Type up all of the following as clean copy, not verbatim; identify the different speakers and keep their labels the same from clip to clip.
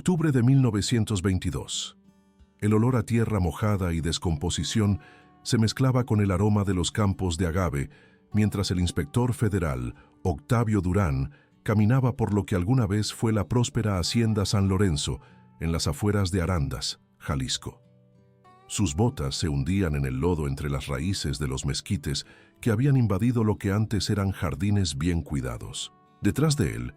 Speaker 1: Octubre de 1922. El olor a tierra mojada y descomposición se mezclaba con el aroma de los campos de agave mientras el inspector federal, Octavio Durán, caminaba por lo que alguna vez fue la próspera Hacienda San Lorenzo, en las afueras de Arandas, Jalisco. Sus botas se hundían en el lodo entre las raíces de los mezquites que habían invadido lo que antes eran jardines bien cuidados. Detrás de él,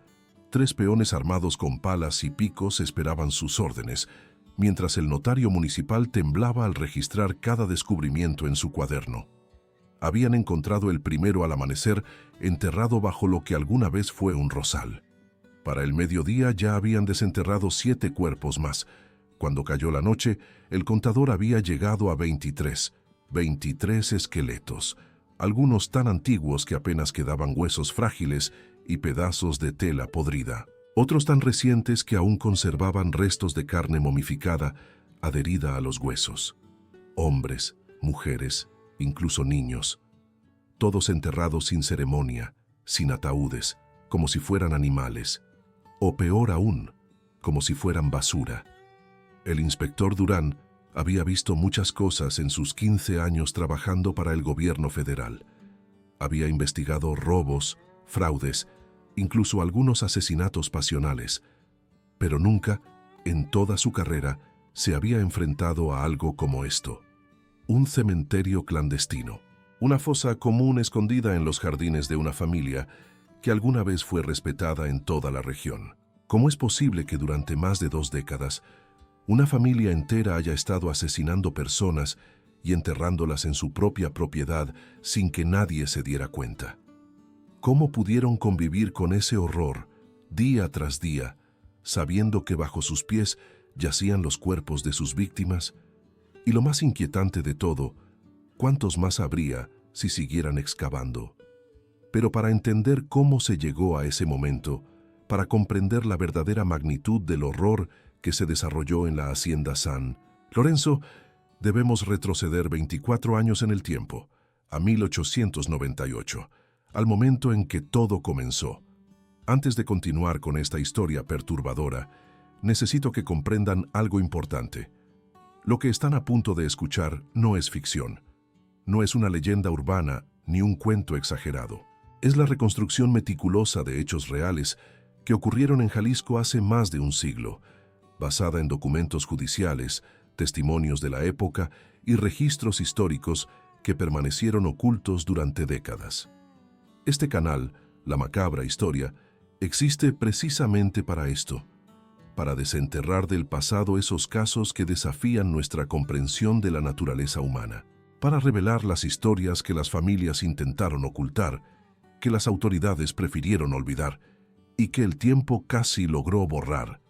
Speaker 1: 3 peones armados con palas y picos esperaban sus órdenes, mientras el notario municipal temblaba al registrar cada descubrimiento en su cuaderno. Habían encontrado el primero al amanecer enterrado bajo lo que alguna vez fue un rosal. Para el mediodía ya habían desenterrado 7 cuerpos más. Cuando cayó la noche, el contador había llegado a 23 esqueletos, algunos tan antiguos que apenas quedaban huesos frágiles y pedazos de tela podrida, otros tan recientes que aún conservaban restos de carne momificada adherida a los huesos. Hombres, mujeres, incluso niños, todos enterrados sin ceremonia, sin ataúdes, como si fueran animales, o peor aún, como si fueran basura. El inspector Durán había visto muchas cosas en sus 15 años trabajando para el gobierno federal. Había investigado robos, fraudes, incluso algunos asesinatos pasionales, pero nunca, en toda su carrera, se había enfrentado a algo como esto. Un cementerio clandestino, una fosa común escondida en los jardines de una familia que alguna vez fue respetada en toda la región. ¿Cómo es posible que durante más de 2 décadas una familia entera haya estado asesinando personas y enterrándolas en su propia propiedad sin que nadie se diera cuenta? ¿Cómo pudieron convivir con ese horror día tras día, sabiendo que bajo sus pies yacían los cuerpos de sus víctimas? Y lo más inquietante de todo, ¿cuántos más habría si siguieran excavando? Pero para entender cómo se llegó a ese momento, para comprender la verdadera magnitud del horror que se desarrolló en la Hacienda San Lorenzo, debemos retroceder 24 años en el tiempo, a 1898, al momento en que todo comenzó. Antes de continuar con esta historia perturbadora, necesito que comprendan algo importante. Lo que están a punto de escuchar no es ficción, no es una leyenda urbana ni un cuento exagerado. Es la reconstrucción meticulosa de hechos reales que ocurrieron en Jalisco hace más de un siglo, basada en documentos judiciales, testimonios de la época y registros históricos que permanecieron ocultos durante décadas. Este canal, La Macabra Historia, existe precisamente para esto, para desenterrar del pasado esos casos que desafían nuestra comprensión de la naturaleza humana, para revelar las historias que las familias intentaron ocultar, que las autoridades prefirieron olvidar y que el tiempo casi logró borrar.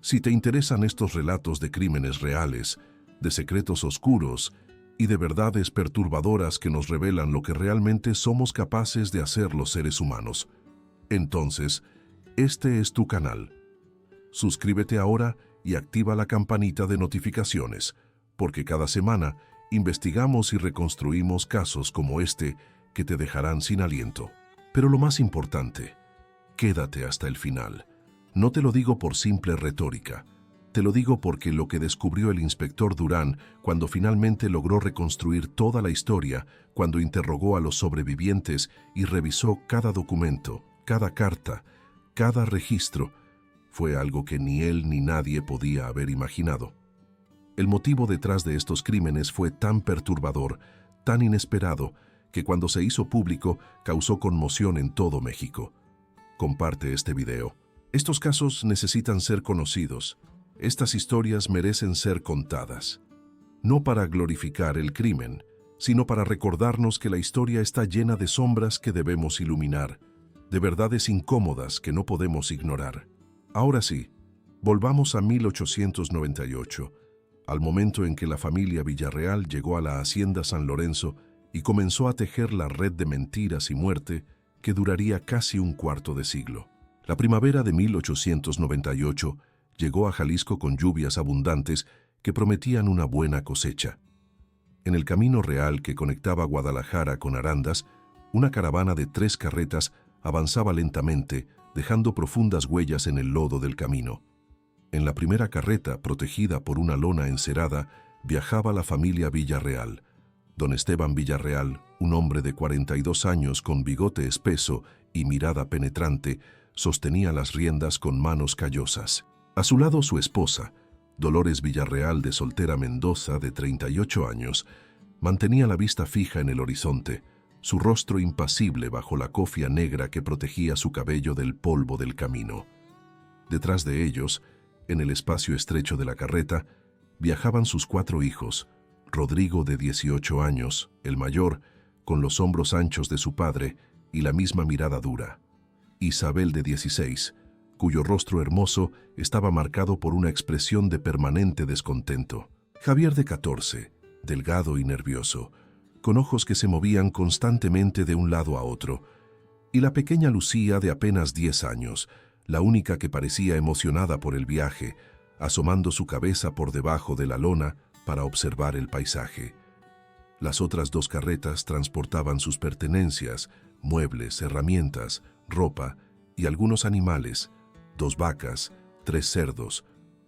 Speaker 1: Si te interesan estos relatos de crímenes reales, de secretos oscuros y de verdades perturbadoras que nos revelan lo que realmente somos capaces de hacer los seres humanos, entonces, este es tu canal. Suscríbete ahora y activa la campanita de notificaciones, porque cada semana investigamos y reconstruimos casos como este que te dejarán sin aliento. Pero lo más importante, quédate hasta el final. No te lo digo por simple retórica, te lo digo porque lo que descubrió el inspector Durán cuando finalmente logró reconstruir toda la historia, cuando interrogó a los sobrevivientes y revisó cada documento, cada carta, cada registro, fue algo que ni él ni nadie podía haber imaginado. El motivo detrás de estos crímenes fue tan perturbador, tan inesperado, que cuando se hizo público causó conmoción en todo México. Comparte este video. Estos casos necesitan ser conocidos. Estas historias merecen ser contadas. No para glorificar el crimen, sino para recordarnos que la historia está llena de sombras que debemos iluminar, de verdades incómodas que no podemos ignorar. Ahora sí, volvamos a 1898, al momento en que la familia Villarreal llegó a la Hacienda San Lorenzo y comenzó a tejer la red de mentiras y muerte que duraría casi un cuarto de siglo. La primavera de 1898 llegó a Jalisco con lluvias abundantes que prometían una buena cosecha. En el camino real que conectaba Guadalajara con Arandas, una caravana de 3 carretas avanzaba lentamente, dejando profundas huellas en el lodo del camino. En la primera carreta, protegida por una lona encerada, viajaba la familia Villarreal. Don Esteban Villarreal, un hombre de 42 años con bigote espeso y mirada penetrante, sostenía las riendas con manos callosas. A su lado su esposa, Dolores Villarreal de Soltera Mendoza, de 38 años, mantenía la vista fija en el horizonte, su rostro impasible bajo la cofia negra que protegía su cabello del polvo del camino. Detrás de ellos, en el espacio estrecho de la carreta, viajaban sus 4 hijos: Rodrigo, de 18 años, el mayor, con los hombros anchos de su padre y la misma mirada dura; Isabel, de 16, cuyo rostro hermoso estaba marcado por una expresión de permanente descontento; Javier, de 14, delgado y nervioso, con ojos que se movían constantemente de un lado a otro; y la pequeña Lucía, de apenas 10 años, la única que parecía emocionada por el viaje, asomando su cabeza por debajo de la lona para observar el paisaje. Las otras 2 carretas transportaban sus pertenencias, muebles, herramientas, ropa y algunos animales: 2 vacas, 3 cerdos,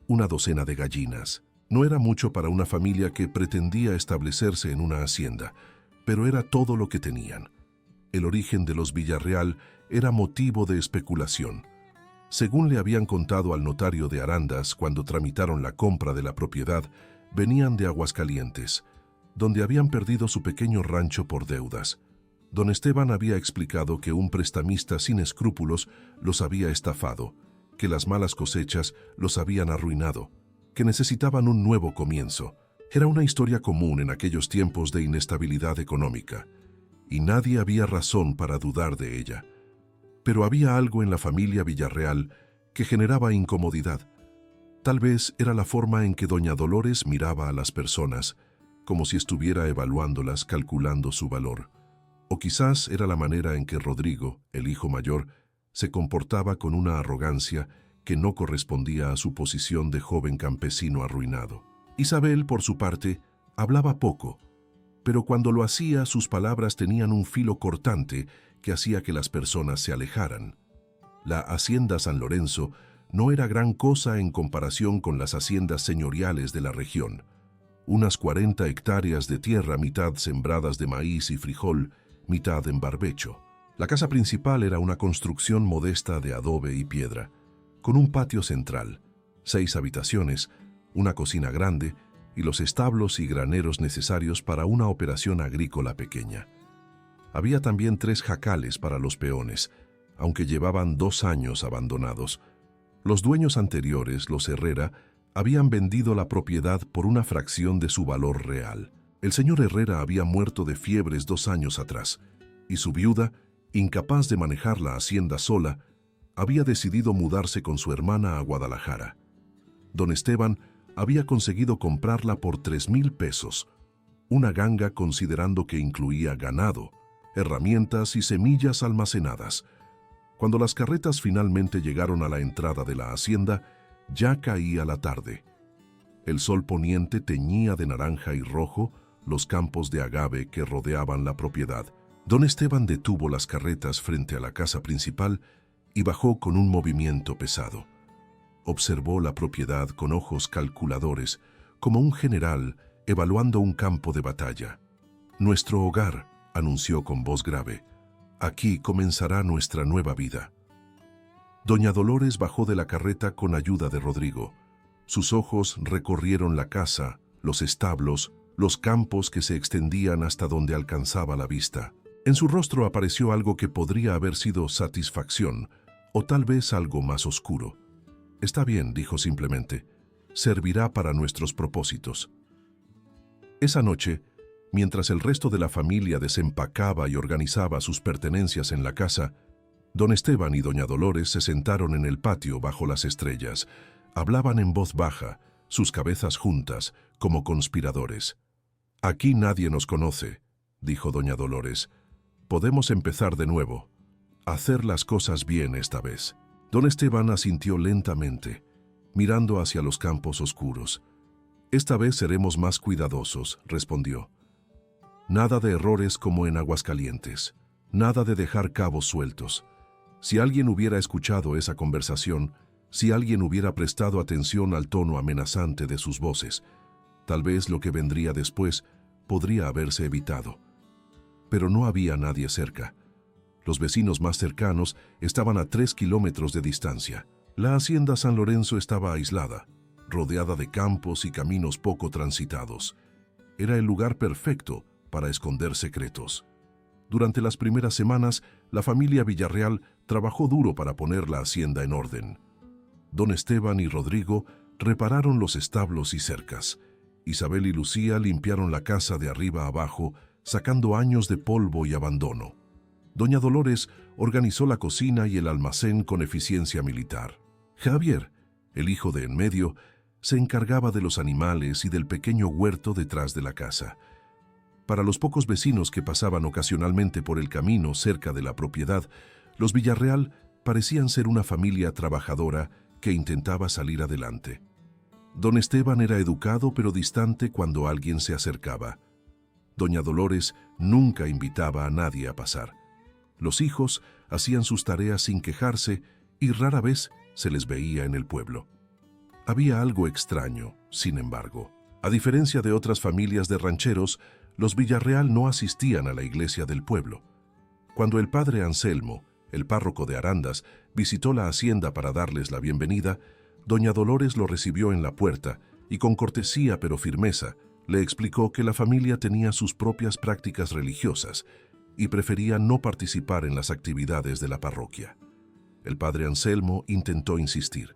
Speaker 1: una docena de gallinas. No era mucho para una familia que pretendía establecerse en una hacienda, pero era todo lo que tenían. El origen de los Villarreal era motivo de especulación. Según le habían contado al notario de Arandas cuando tramitaron la compra de la propiedad, venían de Aguascalientes, donde habían perdido su pequeño rancho por deudas. Don Esteban había explicado que un prestamista sin escrúpulos los había estafado, que las malas cosechas los habían arruinado, que necesitaban un nuevo comienzo. Era una historia común en aquellos tiempos de inestabilidad económica, y nadie había razón para dudar de ella. Pero había algo en la familia Villarreal que generaba incomodidad. Tal vez era la forma en que doña Dolores miraba a las personas, como si estuviera evaluándolas, calculando su valor. O quizás era la manera en que Rodrigo, el hijo mayor, se comportaba con una arrogancia que no correspondía a su posición de joven campesino arruinado. Isabel, por su parte, hablaba poco, pero cuando lo hacía, sus palabras tenían un filo cortante que hacía que las personas se alejaran. La hacienda San Lorenzo no era gran cosa en comparación con las haciendas señoriales de la región. Unas 40 hectáreas de tierra, mitad sembradas de maíz y frijol, mitad en barbecho. La casa principal era una construcción modesta de adobe y piedra, con un patio central, 6 habitaciones, una cocina grande y los establos y graneros necesarios para una operación agrícola pequeña. Había también 3 jacales para los peones, aunque llevaban 2 años abandonados. Los dueños anteriores, los Herrera, habían vendido la propiedad por una fracción de su valor real. El señor Herrera había muerto de fiebres 2 años atrás, y su viuda, incapaz de manejar la hacienda sola, había decidido mudarse con su hermana a Guadalajara. Don Esteban había conseguido comprarla por 3,000 pesos, una ganga considerando que incluía ganado, herramientas y semillas almacenadas. Cuando las carretas finalmente llegaron a la entrada de la hacienda, ya caía la tarde. El sol poniente teñía de naranja y rojo los campos de agave que rodeaban la propiedad. Don Esteban detuvo las carretas frente a la casa principal y bajó con un movimiento pesado. Observó la propiedad con ojos calculadores, como un general evaluando un campo de batalla. «Nuestro hogar», anunció con voz grave. «Aquí comenzará nuestra nueva vida». Doña Dolores bajó de la carreta con ayuda de Rodrigo. Sus ojos recorrieron la casa, los establos, los campos que se extendían hasta donde alcanzaba la vista. En su rostro apareció algo que podría haber sido satisfacción, o tal vez algo más oscuro. «Está bien», dijo simplemente. «Servirá para nuestros propósitos». Esa noche, mientras el resto de la familia desempacaba y organizaba sus pertenencias en la casa, don Esteban y doña Dolores se sentaron en el patio bajo las estrellas. Hablaban en voz baja, sus cabezas juntas, como conspiradores. «Aquí nadie nos conoce», dijo doña Dolores. «Podemos empezar de nuevo. Hacer las cosas bien esta vez». Don Esteban asintió lentamente, mirando hacia los campos oscuros. «Esta vez seremos más cuidadosos», respondió. «Nada de errores como en Aguascalientes. Nada de dejar cabos sueltos». Si alguien hubiera escuchado esa conversación, Si alguien hubiera prestado atención al tono amenazante de sus voces, tal vez lo que vendría después podría haberse evitado. Pero no había nadie cerca. Los vecinos más cercanos estaban a 3 kilómetros de distancia. La hacienda San Lorenzo estaba aislada, rodeada de campos y caminos poco transitados. Era el lugar perfecto para esconder secretos. Durante las primeras semanas, la familia Villarreal trabajó duro para poner la hacienda en orden. Don Esteban y Rodrigo repararon los establos y cercas. Isabel y Lucía limpiaron la casa de arriba a abajo, sacando años de polvo y abandono. Doña Dolores organizó la cocina y el almacén con eficiencia militar. Javier, el hijo de en medio, se encargaba de los animales y del pequeño huerto detrás de la casa. Para los pocos vecinos que pasaban ocasionalmente por el camino cerca de la propiedad, los Villarreal parecían ser una familia trabajadora que intentaba salir adelante. Don Esteban era educado pero distante cuando alguien se acercaba. Doña Dolores nunca invitaba a nadie a pasar. Los hijos hacían sus tareas sin quejarse y rara vez se les veía en el pueblo. Había algo extraño, sin embargo. A diferencia de otras familias de rancheros, los Villarreal no asistían a la iglesia del pueblo. Cuando el padre Anselmo, el párroco de Arandas, visitó la hacienda para darles la bienvenida, doña Dolores lo recibió en la puerta y con cortesía pero firmeza le explicó que la familia tenía sus propias prácticas religiosas y prefería no participar en las actividades de la parroquia. El padre Anselmo intentó insistir.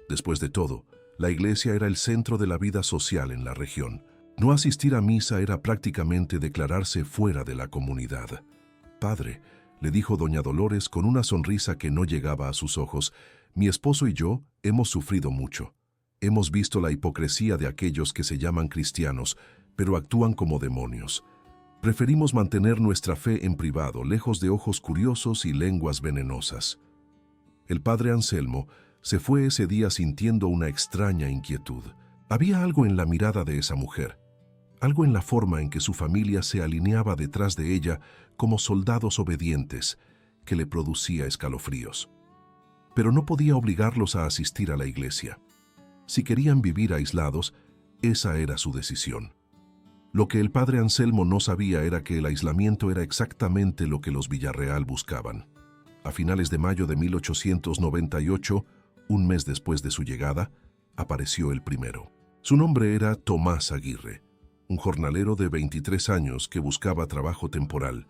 Speaker 1: Después de todo, la iglesia era el centro de la vida social en la región. No asistir a misa era prácticamente declararse fuera de la comunidad. «Padre», le dijo doña Dolores con una sonrisa que no llegaba a sus ojos, «mi esposo y yo hemos sufrido mucho. Hemos visto la hipocresía de aquellos que se llaman cristianos, pero actúan como demonios. Preferimos mantener nuestra fe en privado, lejos de ojos curiosos y lenguas venenosas». El padre Anselmo se fue ese día sintiendo una extraña inquietud. Había algo en la mirada de esa mujer, algo en la forma en que su familia se alineaba detrás de ella como soldados obedientes, que le producía escalofríos. Pero no podía obligarlos a asistir a la iglesia. Si querían vivir aislados, esa era su decisión. Lo que el padre Anselmo no sabía era que el aislamiento era exactamente lo que los Villarreal buscaban. A finales de mayo de 1898, un mes después de su llegada, apareció el primero. Su nombre era Tomás Aguirre, un jornalero de 23 años que buscaba trabajo temporal.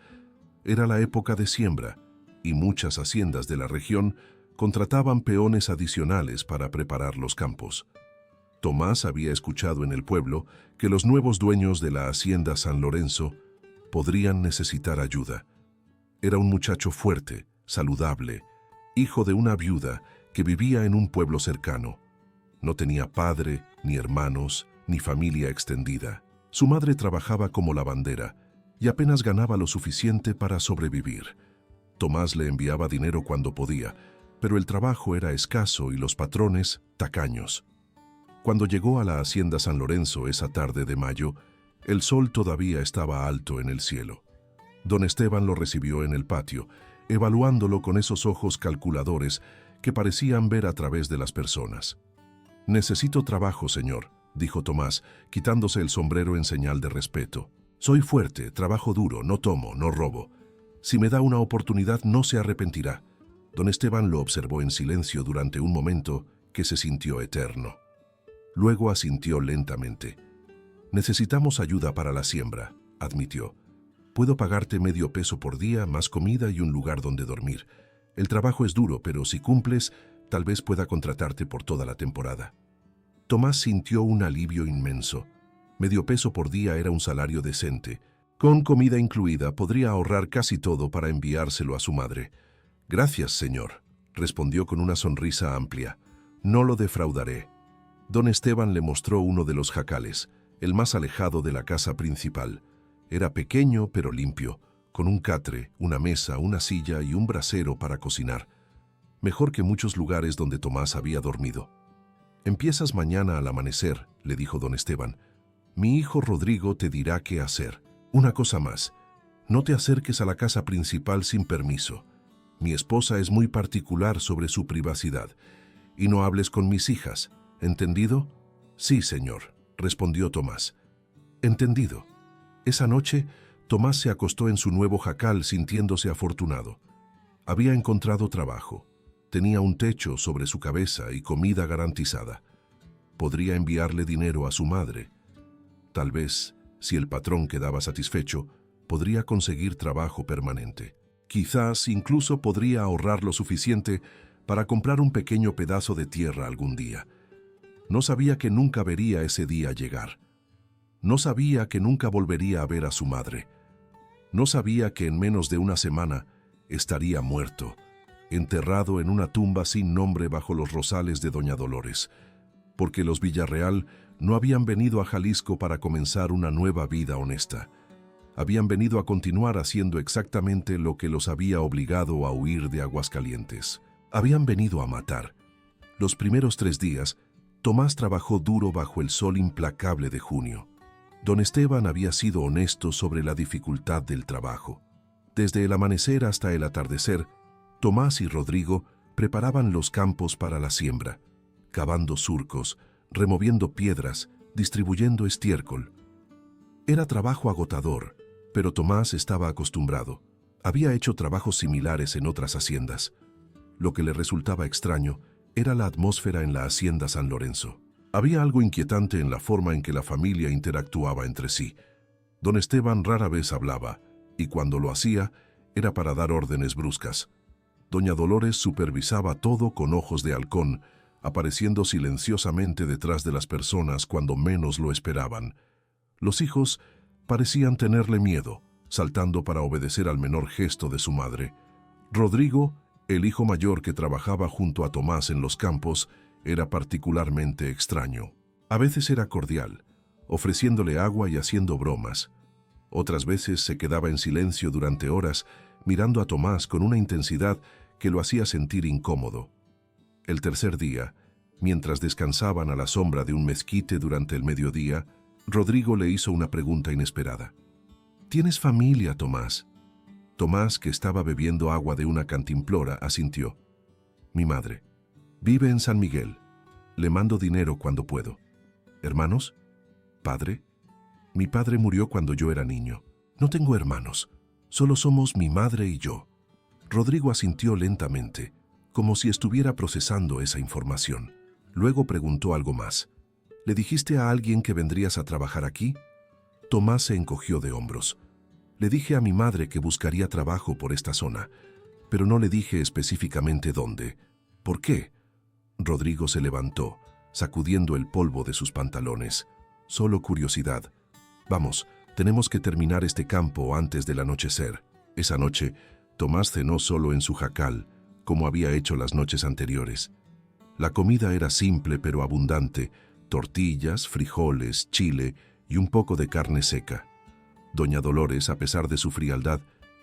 Speaker 1: Era la época de siembra, y muchas haciendas de la región contrataban peones adicionales para preparar los campos. Tomás había escuchado en el pueblo que los nuevos dueños de la hacienda San Lorenzo podrían necesitar ayuda. Era un muchacho fuerte, saludable, hijo de una viuda que vivía en un pueblo cercano. No tenía padre, ni hermanos, ni familia extendida. Su madre trabajaba como lavandera y apenas ganaba lo suficiente para sobrevivir. Tomás le enviaba dinero cuando podía, pero el trabajo era escaso y los patrones tacaños. Cuando llegó a la hacienda San Lorenzo esa tarde de mayo, el sol todavía estaba alto en el cielo. Don Esteban lo recibió en el patio, evaluándolo con esos ojos calculadores que parecían ver a través de las personas. «Necesito trabajo, señor», dijo Tomás, quitándose el sombrero en señal de respeto. «Soy fuerte, trabajo duro, no tomo, no robo. Si me da una oportunidad, no se arrepentirá». Don Esteban lo observó en silencio durante un momento que se sintió eterno. Luego asintió lentamente. «Necesitamos ayuda para la siembra», admitió. «Puedo pagarte medio peso por día, más comida y un lugar donde dormir. El trabajo es duro, pero si cumples, tal vez pueda contratarte por toda la temporada». Tomás sintió un alivio inmenso. Medio peso por día era un salario decente. Con comida incluida, podría ahorrar casi todo para enviárselo a su madre. «Gracias, señor», respondió con una sonrisa amplia. «No lo defraudaré». Don Esteban le mostró uno de los jacales, el más alejado de la casa principal. Era pequeño pero limpio, con un catre, una mesa, una silla y un brasero para cocinar. Mejor que muchos lugares donde Tomás había dormido. «Empiezas mañana al amanecer», le dijo don Esteban. «Mi hijo Rodrigo te dirá qué hacer. Una cosa más, no te acerques a la casa principal sin permiso. Mi esposa es muy particular sobre su privacidad y no hables con mis hijas. ¿Entendido? Sí, señor, respondió Tomás. Entendido. Esa noche, Tomás se acostó en su nuevo jacal sintiéndose afortunado. Había encontrado trabajo. Tenía un techo sobre su cabeza y comida garantizada. Podría enviarle dinero a su madre. Tal vez, si el patrón quedaba satisfecho, podría conseguir trabajo permanente. Quizás incluso podría ahorrar lo suficiente para comprar un pequeño pedazo de tierra algún día. No sabía que nunca vería ese día llegar. No sabía que nunca volvería a ver a su madre. No sabía que en menos de una semana estaría muerto, enterrado en una tumba sin nombre bajo los rosales de Doña Dolores, porque los Villarreal no habían venido a Jalisco para comenzar una nueva vida honesta. Habían venido a continuar haciendo exactamente lo que los había obligado a huir de Aguascalientes. Habían venido a matar. Los primeros 3 días, Tomás trabajó duro bajo el sol implacable de junio. Don Esteban había sido honesto sobre la dificultad del trabajo. Desde el amanecer hasta el atardecer, Tomás y Rodrigo preparaban los campos para la siembra, cavando surcos, removiendo piedras, distribuyendo estiércol. Era trabajo agotador, pero Tomás estaba acostumbrado. Había hecho trabajos similares en otras haciendas. Lo que le resultaba extraño era la atmósfera en la hacienda San Lorenzo. Había algo inquietante en la forma en que la familia interactuaba entre sí. Don Esteban rara vez hablaba, y cuando lo hacía, era para dar órdenes bruscas. Doña Dolores supervisaba todo con ojos de halcón, apareciendo silenciosamente detrás de las personas cuando menos lo esperaban. Los hijos parecían tenerle miedo, saltando para obedecer al menor gesto de su madre. Rodrigo, el hijo mayor que trabajaba junto a Tomás en los campos, era particularmente extraño. A veces era cordial, ofreciéndole agua y haciendo bromas. Otras veces se quedaba en silencio durante horas, mirando a Tomás con una intensidad que lo hacía sentir incómodo. El tercer día, mientras descansaban a la sombra de un mezquite durante el mediodía, Rodrigo le hizo una pregunta inesperada. ¿Tienes familia, Tomás? Tomás, que estaba bebiendo agua de una cantimplora, asintió. Mi madre. Vive en San Miguel. Le mando dinero cuando puedo. ¿Hermanos? ¿Padre? Mi padre murió cuando yo era niño. No tengo hermanos. Solo somos mi madre y yo. Rodrigo asintió lentamente, como si estuviera procesando esa información. Luego preguntó algo más. ¿Le dijiste a alguien que vendrías a trabajar aquí? Tomás se encogió de hombros. Le dije a mi madre que buscaría trabajo por esta zona, pero no le dije específicamente dónde. ¿Por qué? Rodrigo se levantó, sacudiendo el polvo de sus pantalones. Solo curiosidad. Vamos, tenemos que terminar este campo antes del anochecer. Esa noche, Tomás cenó solo en su jacal, como había hecho las noches anteriores. La comida era simple pero abundante, tortillas, frijoles, chile y un poco de carne seca. Doña Dolores, a pesar de su frialdad,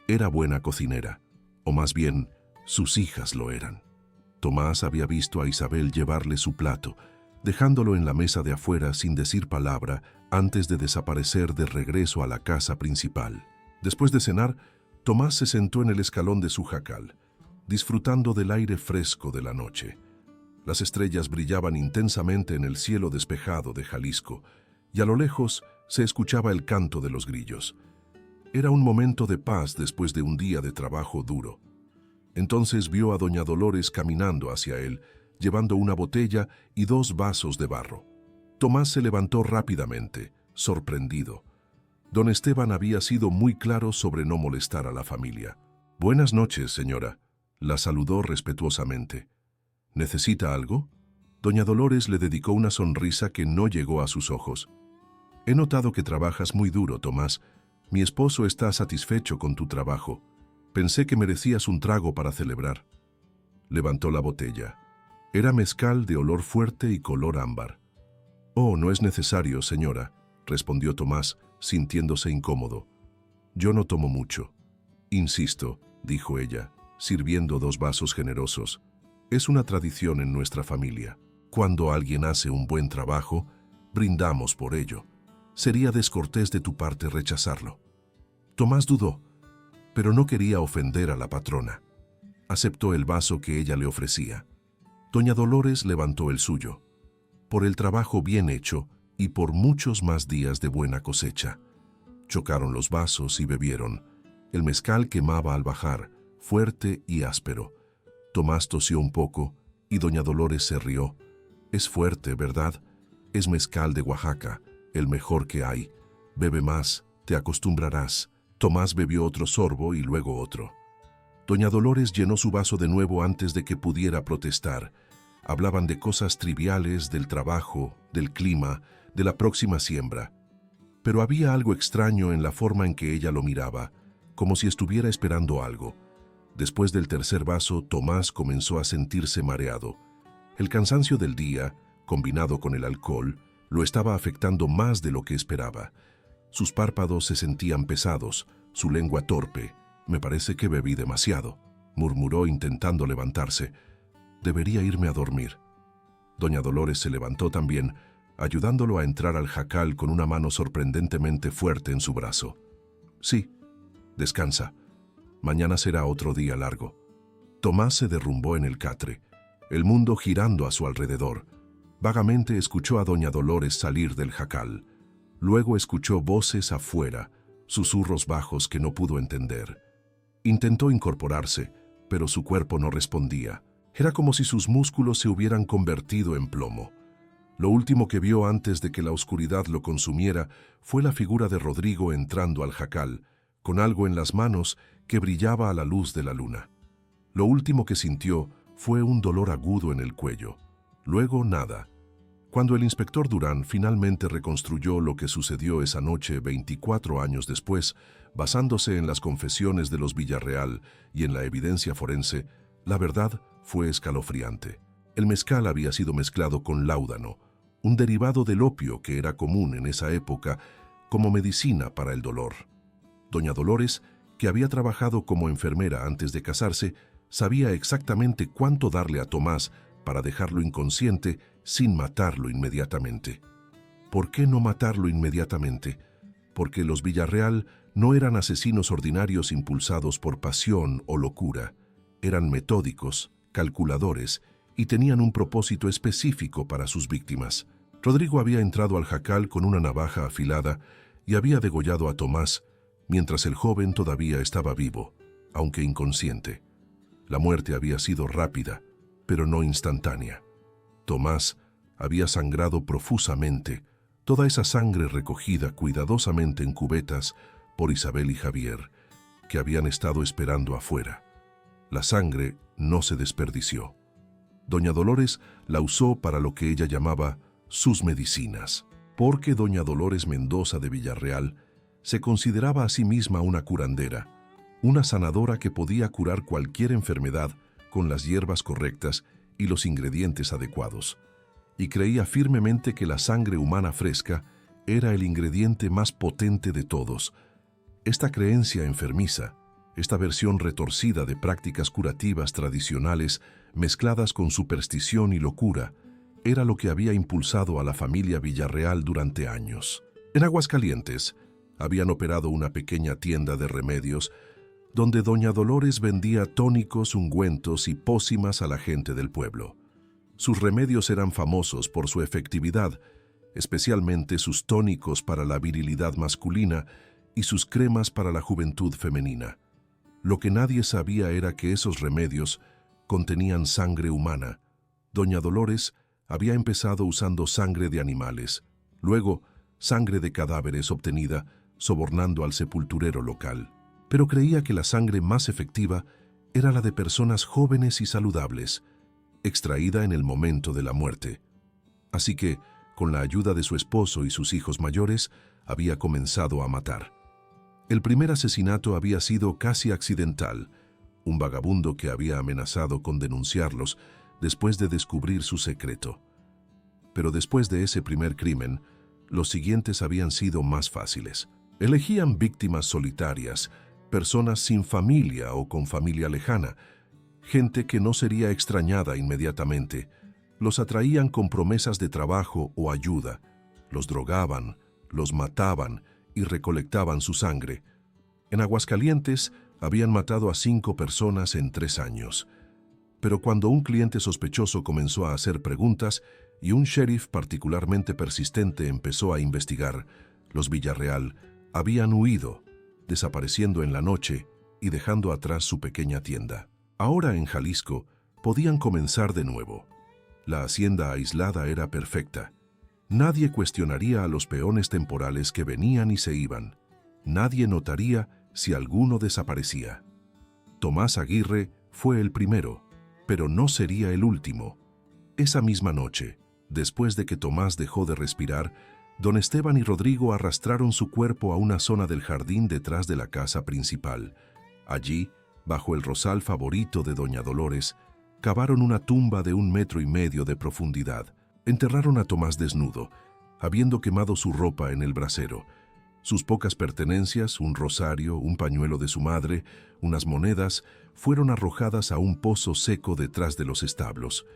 Speaker 1: era buena cocinera, o más bien, sus hijas lo eran. Tomás había visto a Isabel llevarle su plato, dejándolo en la mesa de afuera sin decir palabra antes de desaparecer de regreso a la casa principal. Después de cenar, Tomás se sentó en el escalón de su jacal, disfrutando del aire fresco de la noche. Las estrellas brillaban intensamente en el cielo despejado de Jalisco, y a lo lejos se escuchaba el canto de los grillos. Era un momento de paz después de un día de trabajo duro. Entonces vio a Doña Dolores caminando hacia él, llevando una botella y 2 vasos de barro. Tomás se levantó rápidamente, sorprendido. Don Esteban había sido muy claro sobre no molestar a la familia. «Buenas noches, señora», la saludó respetuosamente. «¿Necesita algo?» Doña Dolores le dedicó una sonrisa que no llegó a sus ojos. «He notado que trabajas muy duro, Tomás. Mi esposo está satisfecho con tu trabajo. Pensé que merecías un trago para celebrar». Levantó la botella. Era mezcal de olor fuerte y color ámbar. «Oh, no es necesario, señora», respondió Tomás, sintiéndose incómodo. «Yo no tomo mucho». «Insisto», dijo ella, sirviendo 2 vasos generosos. «Es una tradición en nuestra familia. Cuando alguien hace un buen trabajo, brindamos por ello. Sería descortés de tu parte rechazarlo». Tomás dudó, pero no quería ofender a la patrona. Aceptó el vaso que ella le ofrecía. Doña Dolores levantó el suyo, por el trabajo bien hecho y por muchos más días de buena cosecha. Chocaron los vasos y bebieron. El mezcal quemaba al bajar, fuerte y áspero. Tomás tosió un poco y doña Dolores se rió. Es fuerte, ¿verdad? Es mezcal de Oaxaca, el mejor que hay. Bebe más, te acostumbrarás. Tomás bebió otro sorbo y luego otro. Doña Dolores llenó su vaso de nuevo antes de que pudiera protestar. Hablaban de cosas triviales, del trabajo, del clima, de la próxima siembra. Pero había algo extraño en la forma en que ella lo miraba, como si estuviera esperando algo. Después del tercer vaso, Tomás comenzó a sentirse mareado. El cansancio del día, combinado con el alcohol, lo estaba afectando más de lo que esperaba. Sus párpados se sentían pesados, su lengua torpe. «Me parece que bebí demasiado», murmuró intentando levantarse. «Debería irme a dormir». Doña Dolores se levantó también, ayudándolo a entrar al jacal con una mano sorprendentemente fuerte en su brazo. «Sí, descansa. Mañana será otro día largo». Tomás se derrumbó en el catre, el mundo girando a su alrededor. Vagamente escuchó a doña Dolores salir del jacal. Luego escuchó voces afuera, susurros bajos que no pudo entender. Intentó incorporarse, pero su cuerpo no respondía. Era como si sus músculos se hubieran convertido en plomo. Lo último que vio antes de que la oscuridad lo consumiera fue la figura de Rodrigo entrando al jacal, con algo en las manos que brillaba a la luz de la luna. Lo último que sintió fue un dolor agudo en el cuello. Luego nada. Cuando el inspector Durán finalmente reconstruyó lo que sucedió esa noche 24 años después, basándose en las confesiones de los Villarreal y en la evidencia forense, la verdad fue escalofriante. El mezcal había sido mezclado con láudano, un derivado del opio que era común en esa época como medicina para el dolor. Doña Dolores, que había trabajado como enfermera antes de casarse, sabía exactamente cuánto darle a Tomás para dejarlo inconsciente sin matarlo inmediatamente. ¿Por qué no matarlo inmediatamente? Porque los Villarreal no eran asesinos ordinarios impulsados por pasión o locura. Eran metódicos, calculadores y tenían un propósito específico para sus víctimas. Rodrigo había entrado al jacal con una navaja afilada y había degollado a Tomás, mientras el joven todavía estaba vivo, aunque inconsciente. La muerte había sido rápida, pero no instantánea. Tomás había sangrado profusamente, toda esa sangre recogida cuidadosamente en cubetas por Isabel y Javier, que habían estado esperando afuera. La sangre no se desperdició. Doña Dolores la usó para lo que ella llamaba sus medicinas, porque doña Dolores Mendoza de Villarreal se consideraba a sí misma una curandera, una sanadora que podía curar cualquier enfermedad con las hierbas correctas y los ingredientes adecuados, y creía firmemente que la sangre humana fresca era el ingrediente más potente de todos. Esta creencia enfermiza, esta versión retorcida de prácticas curativas tradicionales mezcladas con superstición y locura, era lo que había impulsado a la familia Villarreal durante años. En Aguascalientes habían operado una pequeña tienda de remedios donde doña Dolores vendía tónicos, ungüentos y pócimas a la gente del pueblo. Sus remedios eran famosos por su efectividad, especialmente sus tónicos para la virilidad masculina y sus cremas para la juventud femenina. Lo que nadie sabía era que esos remedios contenían sangre humana. Doña Dolores había empezado usando sangre de animales, luego sangre de cadáveres obtenida sobornando al sepulturero local. Pero creía que la sangre más efectiva era la de personas jóvenes y saludables, extraída en el momento de la muerte. Así que, con la ayuda de su esposo y sus hijos mayores, había comenzado a matar. El primer asesinato había sido casi accidental, un vagabundo que había amenazado con denunciarlos después de descubrir su secreto. Pero después de ese primer crimen, los siguientes habían sido más fáciles. Elegían víctimas solitarias, personas sin familia o con familia lejana, gente que no sería extrañada inmediatamente. Los atraían con promesas de trabajo o ayuda, los drogaban, los mataban y recolectaban su sangre. En Aguascalientes habían matado a 5 personas en 3 años. Pero cuando un cliente sospechoso comenzó a hacer preguntas y un sheriff particularmente persistente empezó a investigar, los Villarreal habían huido, desapareciendo en la noche y dejando atrás su pequeña tienda. Ahora en Jalisco podían comenzar de nuevo. La hacienda aislada era perfecta. Nadie cuestionaría a los peones temporales que venían y se iban. Nadie notaría si alguno desaparecía. Tomás Aguirre fue el primero, pero no sería el último. Esa misma noche, después de que Tomás dejó de respirar, don Esteban y Rodrigo arrastraron su cuerpo a una zona del jardín detrás de la casa principal. Allí, bajo el rosal favorito de doña Dolores, cavaron una tumba de 1,5 metros de profundidad. Enterraron a Tomás desnudo, habiendo quemado su ropa en el brasero. Sus pocas pertenencias, un rosario, un pañuelo de su madre, unas monedas, fueron arrojadas a un pozo seco detrás de los establos.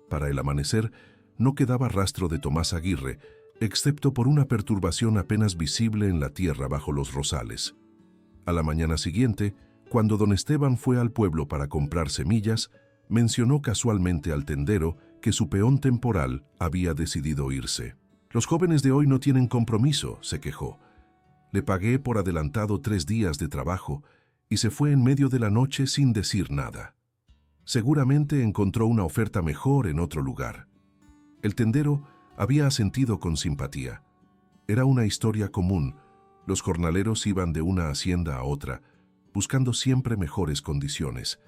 Speaker 1: Para el amanecer, no quedaba rastro de Tomás Aguirre, excepto por una perturbación apenas visible en la tierra bajo los rosales. A la mañana siguiente, cuando don Esteban fue al pueblo para comprar semillas, mencionó casualmente al tendero que su peón temporal había decidido irse. «Los jóvenes de hoy no tienen compromiso», se quejó. «Le pagué por adelantado 3 días de trabajo y se fue en medio de la noche sin decir nada. Seguramente encontró una oferta mejor en otro lugar». El tendero había asentido con simpatía. Era una historia común. Los jornaleros iban de una hacienda a otra, buscando siempre mejores condiciones.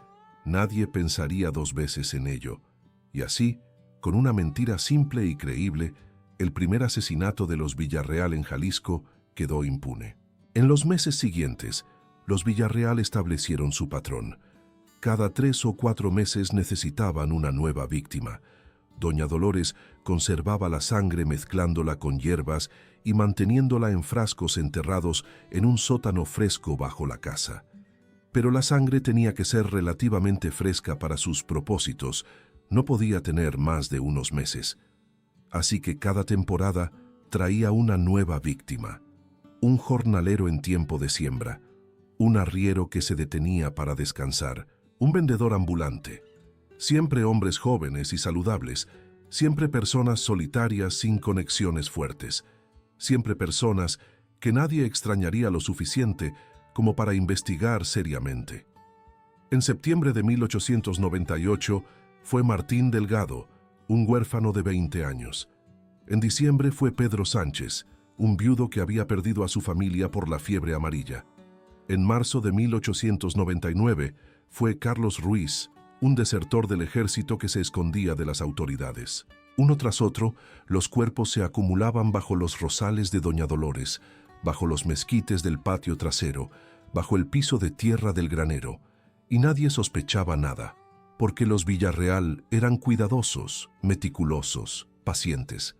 Speaker 1: Nadie pensaría 2 veces en ello. Y así, con una mentira simple y creíble, el primer asesinato de los Villarreal en Jalisco quedó impune. En los meses siguientes, los Villarreal establecieron su patrón. Cada 3 o 4 meses necesitaban una nueva víctima. Doña Dolores conservaba la sangre mezclándola con hierbas y manteniéndola en frascos enterrados en un sótano fresco bajo la casa. Pero la sangre tenía que ser relativamente fresca para sus propósitos, no podía tener más de unos meses. Así que cada temporada traía una nueva víctima. Un jornalero en tiempo de siembra, un arriero que se detenía para descansar, un vendedor ambulante. Siempre hombres jóvenes y saludables, siempre personas solitarias sin conexiones fuertes, siempre personas que nadie extrañaría lo suficiente como para investigar seriamente. En septiembre de 1898 fue Martín Delgado, un huérfano de 20 años. En diciembre fue Pedro Sánchez, un viudo que había perdido a su familia por la fiebre amarilla. En marzo de 1899 fue Carlos Ruiz, un desertor del ejército que se escondía de las autoridades. Uno tras otro, los cuerpos se acumulaban bajo los rosales de doña Dolores, bajo los mezquites del patio trasero, bajo el piso de tierra del granero, y nadie sospechaba nada, porque los Villarreal eran cuidadosos, meticulosos, pacientes.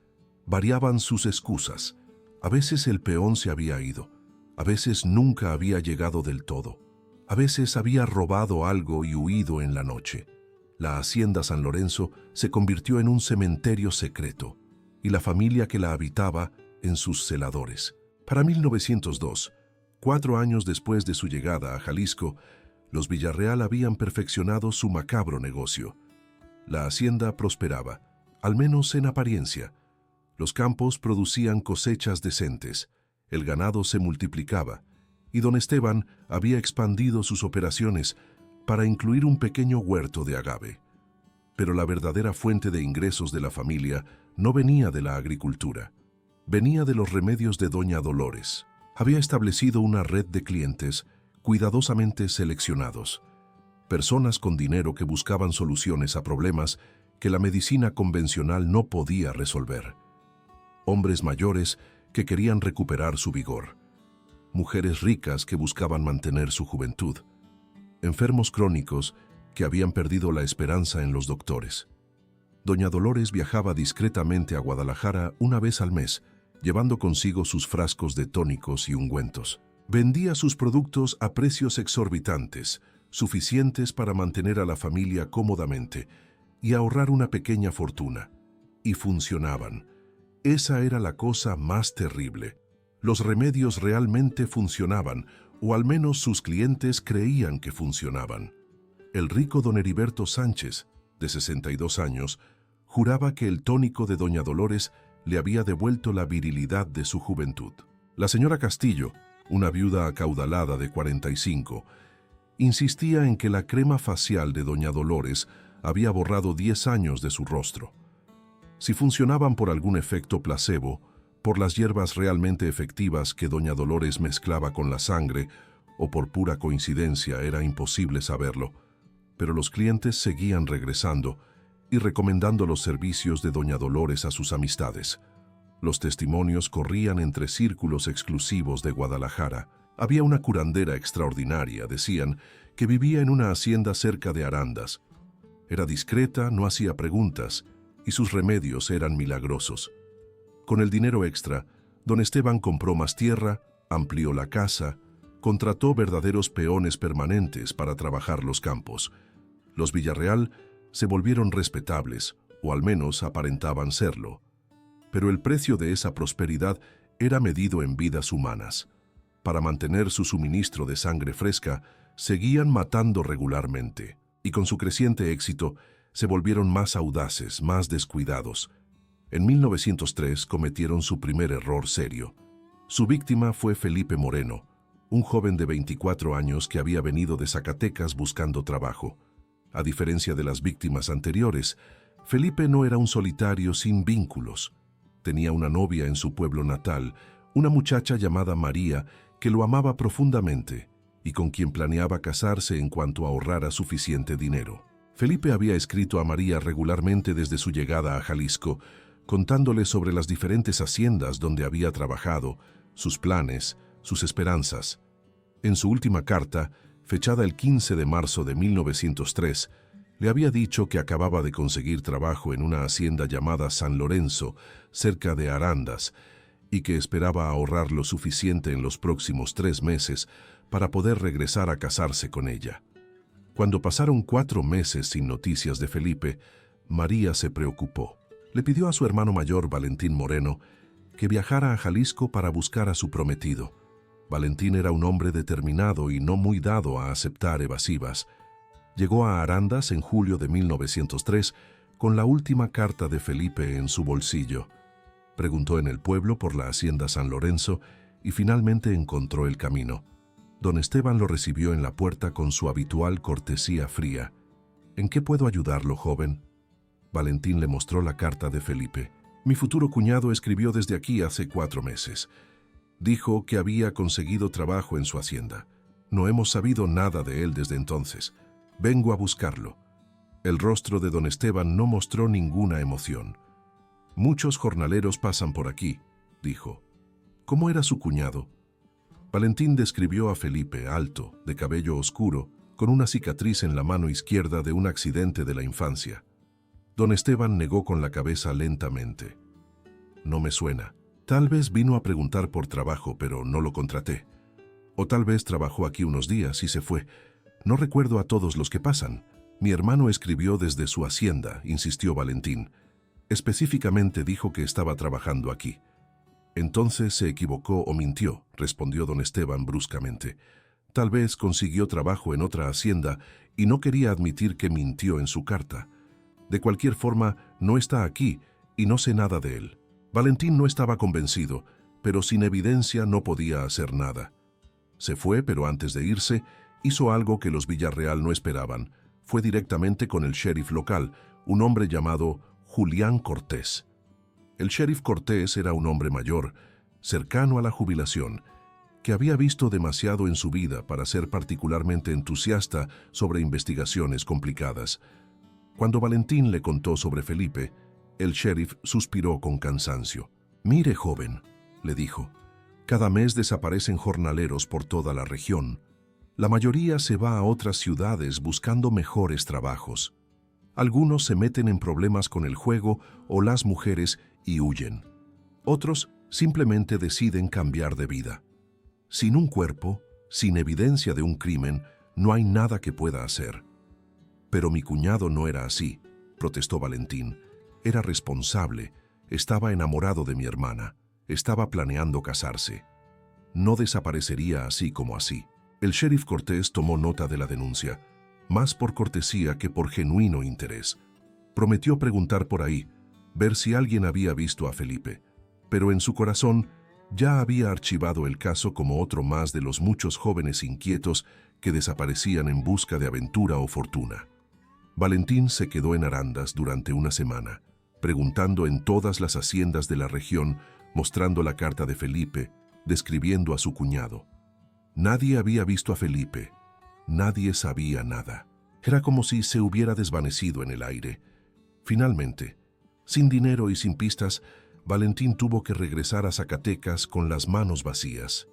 Speaker 1: Variaban sus excusas. A veces el peón se había ido, a veces nunca había llegado del todo, a veces había robado algo y huido en la noche. La hacienda San Lorenzo se convirtió en un cementerio secreto, y la familia que la habitaba en sus celadores. Para 1902, 4 años después de su llegada a Jalisco, los Villarreal habían perfeccionado su macabro negocio. La hacienda prosperaba, al menos en apariencia. Los campos producían cosechas decentes, el ganado se multiplicaba, y don Esteban había expandido sus operaciones para incluir un pequeño huerto de agave. Pero la verdadera fuente de ingresos de la familia no venía de la agricultura, venía de los remedios de doña Dolores. Había establecido una red de clientes cuidadosamente seleccionados, personas con dinero que buscaban soluciones a problemas que la medicina convencional no podía resolver. Hombres mayores que querían recuperar su vigor, mujeres ricas que buscaban mantener su juventud, enfermos crónicos que habían perdido la esperanza en los doctores. Doña Dolores viajaba discretamente a Guadalajara una vez al mes, llevando consigo sus frascos de tónicos y ungüentos. Vendía sus productos a precios exorbitantes, suficientes para mantener a la familia cómodamente y ahorrar una pequeña fortuna. Y funcionaban. Esa era la cosa más terrible. Los remedios realmente funcionaban, o al menos sus clientes creían que funcionaban. El rico don Heriberto Sánchez, de 62 años, juraba que el tónico de doña Dolores le había devuelto la virilidad de su juventud. La señora Castillo, una viuda acaudalada de 45, insistía en que la crema facial de doña Dolores había borrado 10 años de su rostro. Si funcionaban por algún efecto placebo, por las hierbas realmente efectivas que doña Dolores mezclaba con la sangre, o por pura coincidencia, era imposible saberlo, pero los clientes seguían regresando y recomendando los servicios de doña Dolores a sus amistades. Los testimonios corrían entre círculos exclusivos de Guadalajara. Había una curandera extraordinaria, decían, que vivía en una hacienda cerca de Arandas. Era discreta, no hacía preguntas, y sus remedios eran milagrosos. Con el dinero extra, don Esteban compró más tierra, amplió la casa, contrató verdaderos peones permanentes para trabajar los campos. Los Villarreal se volvieron respetables, o al menos aparentaban serlo. Pero el precio de esa prosperidad era medido en vidas humanas. Para mantener su suministro de sangre fresca, seguían matando regularmente, y con su creciente éxito, se volvieron más audaces, más descuidados. En 1903 cometieron su primer error serio. Su víctima fue Felipe Moreno, un joven de 24 años que había venido de Zacatecas buscando trabajo. A diferencia de las víctimas anteriores, Felipe no era un solitario sin vínculos. Tenía una novia en su pueblo natal, una muchacha llamada María, que lo amaba profundamente y con quien planeaba casarse en cuanto ahorrara suficiente dinero. Felipe había escrito a María regularmente desde su llegada a Jalisco, contándole sobre las diferentes haciendas donde había trabajado, sus planes, sus esperanzas. En su última carta, fechada el 15 de marzo de 1903, le había dicho que acababa de conseguir trabajo en una hacienda llamada San Lorenzo, cerca de Arandas, y que esperaba ahorrar lo suficiente en los próximos 3 meses para poder regresar a casarse con ella. Cuando pasaron 4 meses sin noticias de Felipe, María se preocupó. Le pidió a su hermano mayor, Valentín Moreno, que viajara a Jalisco para buscar a su prometido. Valentín era un hombre determinado y no muy dado a aceptar evasivas. Llegó a Arandas en julio de 1903 con la última carta de Felipe en su bolsillo. Preguntó en el pueblo por la hacienda San Lorenzo y finalmente encontró el camino. Don Esteban lo recibió en la puerta con su habitual cortesía fría. «¿En qué puedo ayudarlo, joven?». Valentín le mostró la carta de Felipe. «Mi futuro cuñado escribió desde aquí hace 4 meses. Dijo que había conseguido trabajo en su hacienda. No hemos sabido nada de él desde entonces. Vengo a buscarlo». El rostro de don Esteban no mostró ninguna emoción. «Muchos jornaleros pasan por aquí», dijo. «¿Cómo era su cuñado?». Valentín describió a Felipe, alto, de cabello oscuro, con una cicatriz en la mano izquierda de un accidente de la infancia. Don Esteban negó con la cabeza lentamente. «No me suena. Tal vez vino a preguntar por trabajo, pero no lo contraté. O tal vez trabajó aquí unos días y se fue. No recuerdo a todos los que pasan. Mi hermano escribió desde su hacienda», insistió Valentín. «Específicamente dijo que estaba trabajando aquí». «Entonces se equivocó o mintió», respondió don Esteban bruscamente. «Tal vez consiguió trabajo en otra hacienda y no quería admitir que mintió en su carta. De cualquier forma, no está aquí y no sé nada de él». Valentín no estaba convencido, pero sin evidencia no podía hacer nada. Se fue, pero antes de irse, hizo algo que los Villarreal no esperaban. Fue directamente con el sheriff local, un hombre llamado Julián Cortés. El sheriff Cortés era un hombre mayor, cercano a la jubilación, que había visto demasiado en su vida para ser particularmente entusiasta sobre investigaciones complicadas. Cuando Valentín le contó sobre Felipe, el sheriff suspiró con cansancio. «Mire, joven», le dijo, «cada mes desaparecen jornaleros por toda la región. La mayoría se va a otras ciudades buscando mejores trabajos. Algunos se meten en problemas con el juego o las mujeres y huyen. Otros simplemente deciden cambiar de vida. Sin un cuerpo, sin evidencia de un crimen, no hay nada que pueda hacer». «Pero mi cuñado no era así», protestó Valentín. «Era responsable, estaba enamorado de mi hermana, estaba planeando casarse. No desaparecería así como así». El sheriff Cortés tomó nota de la denuncia. más por cortesía que por genuino interés. Prometió preguntar por ahí, ver si alguien había visto a Felipe, pero en su corazón ya había archivado el caso como otro más de los muchos jóvenes inquietos que desaparecían en busca de aventura o fortuna. Valentín se quedó en Arandas durante una semana, preguntando en todas las haciendas de la región, mostrando la carta de Felipe, describiendo a su cuñado. Nadie había visto a Felipe, nadie sabía nada. Era como si se hubiera desvanecido en el aire. Finalmente, sin dinero y sin pistas, Valentín tuvo que regresar a Zacatecas con las manos vacías.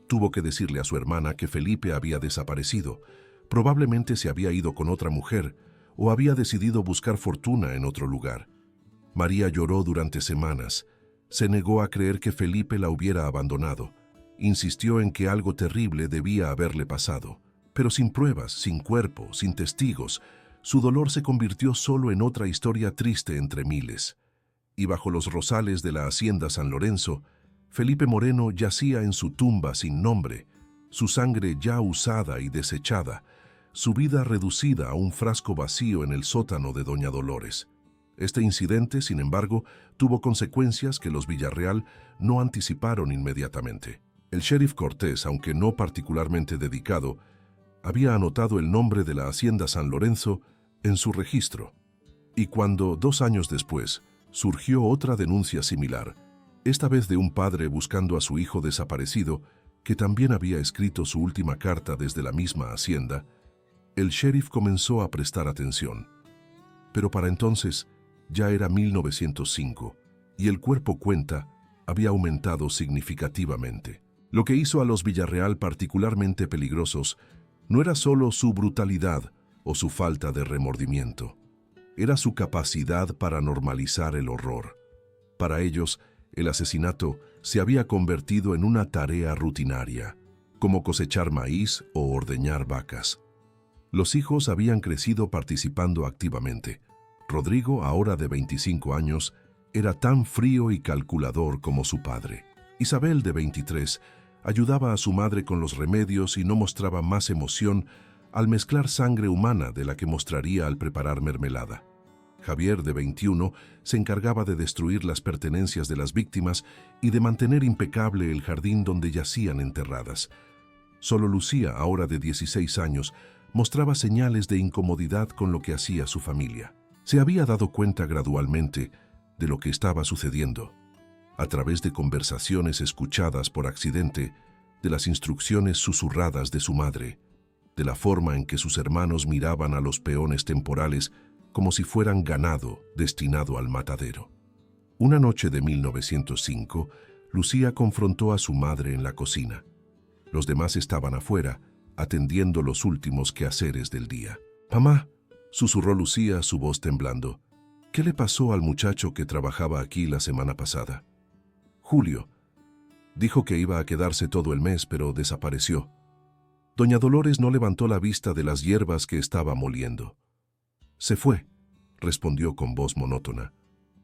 Speaker 1: Tuvo que decirle a su hermana que Felipe había desaparecido. Probablemente se había ido con otra mujer o había decidido buscar fortuna en otro lugar. María lloró durante semanas. Se negó a creer que Felipe la hubiera abandonado. Insistió en que algo terrible debía haberle pasado. Pero sin pruebas, sin cuerpo, sin testigos, su dolor se convirtió solo en otra historia triste entre miles. Y bajo los rosales de la hacienda San Lorenzo, Felipe Moreno yacía en su tumba sin nombre, su sangre ya usada y desechada, su vida reducida a un frasco vacío en el sótano de Doña Dolores. Este incidente, sin embargo, tuvo consecuencias que los Villarreal no anticiparon inmediatamente. El sheriff Cortés, aunque no particularmente dedicado, había anotado el nombre de la hacienda San Lorenzo en su registro. Y cuando, 2 años después, surgió otra denuncia similar, esta vez de un padre buscando a su hijo desaparecido, que también había escrito su última carta desde la misma hacienda, el sheriff comenzó a prestar atención. Pero para entonces ya era 1905 y el cuerpo cuenta había aumentado significativamente. Lo que hizo a los Villarreal particularmente peligrosos no era solo su brutalidad o su falta de remordimiento, era su capacidad para normalizar el horror. Para ellos, el asesinato se había convertido en una tarea rutinaria, como cosechar maíz o ordeñar vacas. Los hijos habían crecido participando activamente. Rodrigo, ahora de 25 años, era tan frío y calculador como su padre. Isabel, de 23, ayudaba a su madre con los remedios y no mostraba más emoción al mezclar sangre humana de la que mostraría al preparar mermelada. Javier, de 21, se encargaba de destruir las pertenencias de las víctimas y de mantener impecable el jardín donde yacían enterradas. Solo Lucía, ahora de 16 años, mostraba señales de incomodidad con lo que hacía su familia. Se había dado cuenta gradualmente de lo que estaba sucediendo, a través de conversaciones escuchadas por accidente, de las instrucciones susurradas de su madre, de la forma en que sus hermanos miraban a los peones temporales como si fueran ganado destinado al matadero. Una noche de 1905, Lucía confrontó a su madre en la cocina. Los demás estaban afuera, atendiendo los últimos quehaceres del día. «Mamá», susurró Lucía, su voz temblando, «¿qué le pasó al muchacho que trabajaba aquí la semana pasada?» «Julio. Dijo que iba a quedarse todo el mes, pero desapareció». Doña Dolores no levantó la vista de las hierbas que estaba moliendo. «Se fue», respondió con voz monótona,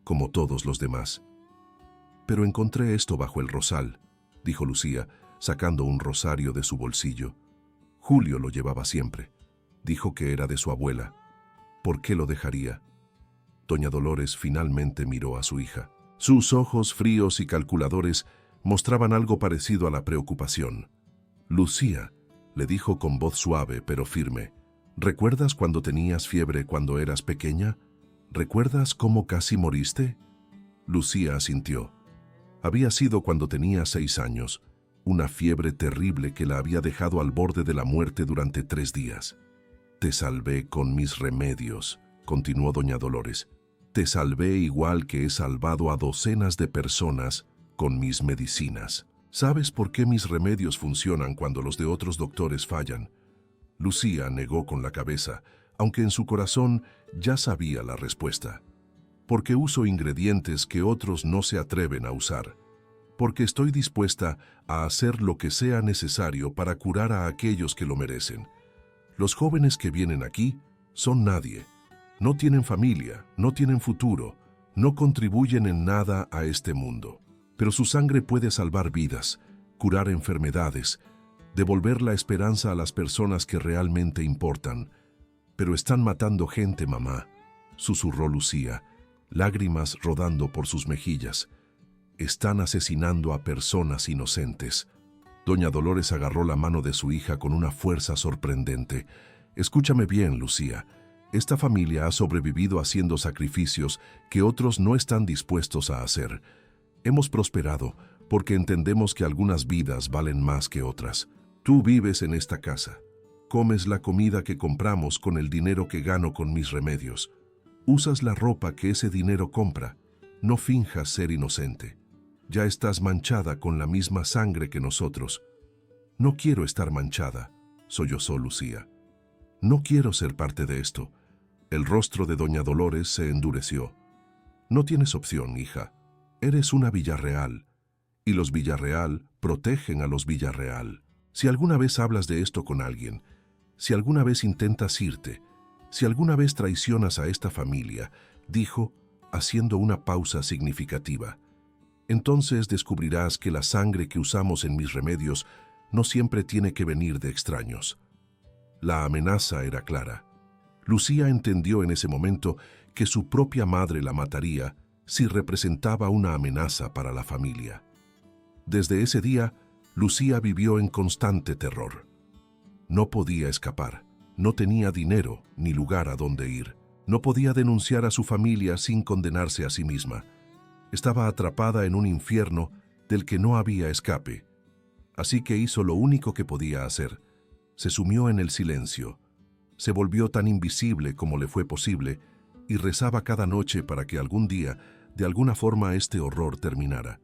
Speaker 1: como todos los demás. «Pero encontré esto bajo el rosal», dijo Lucía, sacando un rosario de su bolsillo. «Julio lo llevaba siempre. Dijo que era de su abuela. ¿Por qué lo dejaría?» Doña Dolores finalmente miró a su hija. Sus ojos fríos y calculadores mostraban algo parecido a la preocupación. «Lucía», le dijo con voz suave pero firme, «¿recuerdas cuando tenías fiebre cuando eras pequeña? ¿Recuerdas cómo casi moriste?» Lucía asintió. Había sido cuando tenía 6 años, una fiebre terrible que la había dejado al borde de la muerte durante 3 días. «Te salvé con mis remedios», continuó doña Dolores. «Te salvé igual que he salvado a docenas de personas con mis medicinas. ¿Sabes por qué mis remedios funcionan cuando los de otros doctores fallan?» Lucía negó con la cabeza, aunque en su corazón ya sabía la respuesta. «Porque uso ingredientes que otros no se atreven a usar. Porque estoy dispuesta a hacer lo que sea necesario para curar a aquellos que lo merecen. Los jóvenes que vienen aquí son nadie. No tienen familia, no tienen futuro, no contribuyen en nada a este mundo. Pero su sangre puede salvar vidas, curar enfermedades, devolver la esperanza a las personas que realmente importan, Pero están matando gente, mamá, susurró Lucía, lágrimas rodando por sus mejillas. Están asesinando a personas inocentes. Doña Dolores agarró la mano de su hija con una fuerza sorprendente. Escúchame bien, Lucía. Esta familia ha sobrevivido haciendo sacrificios que otros no están dispuestos a hacer. Hemos prosperado porque entendemos que algunas vidas valen más que otras. Tú vives en esta casa. Comes la comida que compramos con el dinero que gano con mis remedios. Usas la ropa que ese dinero compra. No finjas ser inocente. Ya estás manchada con la misma sangre que nosotros. No quiero estar manchada, sollozó Lucía. No quiero ser parte de esto. El rostro de doña Dolores se endureció. No tienes opción, hija. Eres una Villarreal. Y los Villarreal protegen a los Villarreal. Si alguna vez hablas de esto con alguien, si alguna vez intentas irte, si alguna vez traicionas a esta familia, dijo, haciendo una pausa significativa, entonces descubrirás que la sangre que usamos en mis remedios no siempre tiene que venir de extraños. La amenaza era clara. Lucía entendió en ese momento que su propia madre la mataría si representaba una amenaza para la familia. Desde ese día, Lucía vivió en constante terror. No podía escapar, no tenía dinero ni lugar a donde ir. No podía denunciar a su familia sin condenarse a sí misma. Estaba atrapada en un infierno del que no había escape. Así que hizo lo único que podía hacer. Se sumió en el silencio. Se volvió tan invisible como le fue posible y rezaba cada noche para que algún día, de alguna forma, este horror terminara.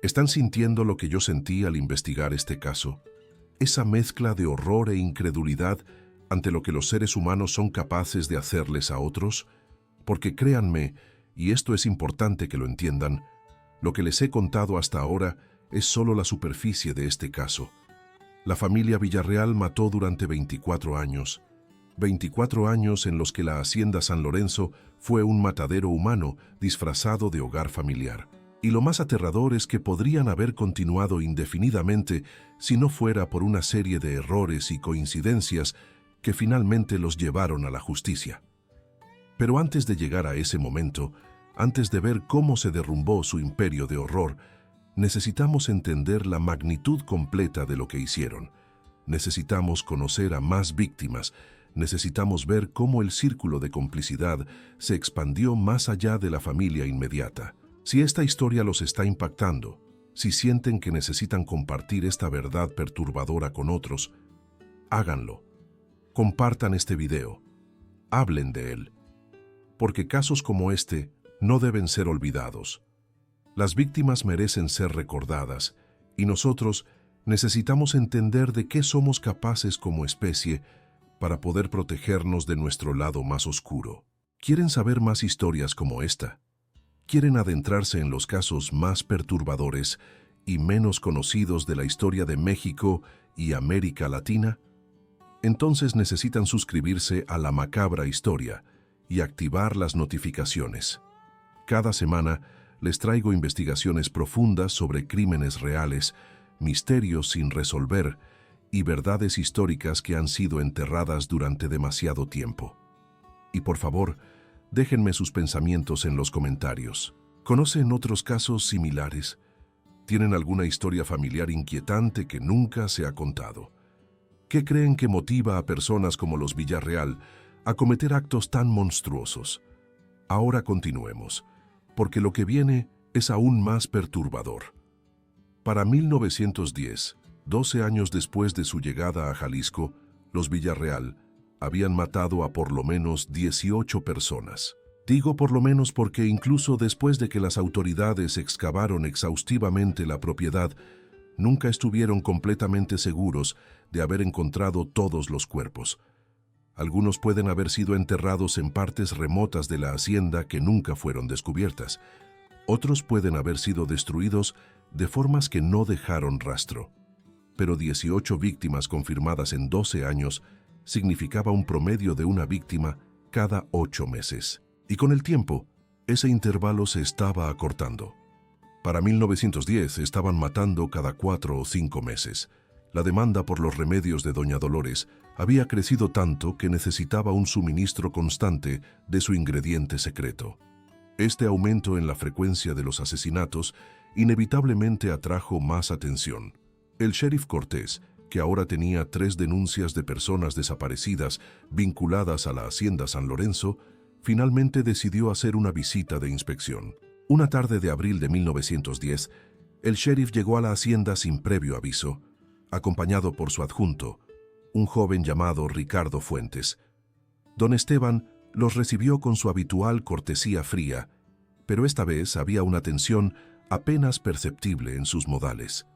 Speaker 1: ¿Están sintiendo lo que yo sentí al investigar este caso? Esa mezcla de horror e incredulidad ante lo que los seres humanos son capaces de hacerles a otros, porque créanme, y esto es importante que lo entiendan, lo que les he contado hasta ahora es solo la superficie de este caso. La familia Villarreal mató durante 24 años. 24 años en los que la Hacienda San Lorenzo fue un matadero humano disfrazado de hogar familiar. Y lo más aterrador es que podrían haber continuado indefinidamente si no fuera por una serie de errores y coincidencias que finalmente los llevaron a la justicia. Pero antes de llegar a ese momento, antes de ver cómo se derrumbó su imperio de horror, necesitamos entender la magnitud completa de lo que hicieron. Necesitamos conocer a más víctimas, necesitamos ver cómo el círculo de complicidad se expandió más allá de la familia inmediata. Si esta historia los está impactando, si sienten que necesitan compartir esta verdad perturbadora con otros, háganlo. Compartan este video. Hablen de él. Porque casos como este no deben ser olvidados. Las víctimas merecen ser recordadas y nosotros necesitamos entender de qué somos capaces como especie para poder protegernos de nuestro lado más oscuro. ¿Quieren saber más historias como esta? ¿Quieren adentrarse en los casos más perturbadores y menos conocidos de la historia de México y América Latina? Entonces necesitan suscribirse a La Macabra Historia y activar las notificaciones. Cada semana les traigo investigaciones profundas sobre crímenes reales, misterios sin resolver y verdades históricas que han sido enterradas durante demasiado tiempo. Y por favor, déjenme sus pensamientos en los comentarios. ¿Conocen otros casos similares? ¿Tienen alguna historia familiar inquietante que nunca se ha contado? ¿Qué creen que motiva a personas como los Villarreal a cometer actos tan monstruosos? Ahora continuemos, porque lo que viene es aún más perturbador. Para 1910, 12 años después de su llegada a Jalisco, los Villarreal habían matado a por lo menos 18 personas. Digo por lo menos porque incluso después de que las autoridades excavaron exhaustivamente la propiedad, nunca estuvieron completamente seguros de haber encontrado todos los cuerpos. Algunos pueden haber sido enterrados en partes remotas de la hacienda que nunca fueron descubiertas. Otros pueden haber sido destruidos de formas que no dejaron rastro. Pero 18 víctimas confirmadas en 12 años significaba un promedio de una víctima cada 8 meses. Y con el tiempo, ese intervalo se estaba acortando. Para 1910 estaban matando cada 4 o 5 meses. La demanda por los remedios de doña Dolores había crecido tanto que necesitaba un suministro constante de su ingrediente secreto. Este aumento en la frecuencia de los asesinatos inevitablemente atrajo más atención. El sheriff Cortés, que ahora tenía 3 denuncias de personas desaparecidas vinculadas a la Hacienda San Lorenzo, finalmente decidió hacer una visita de inspección. Una tarde de abril de 1910, el sheriff llegó a la hacienda sin previo aviso, acompañado por su adjunto, un joven llamado Ricardo Fuentes. Don Esteban los recibió con su habitual cortesía fría, pero esta vez había una tensión apenas perceptible en sus modales.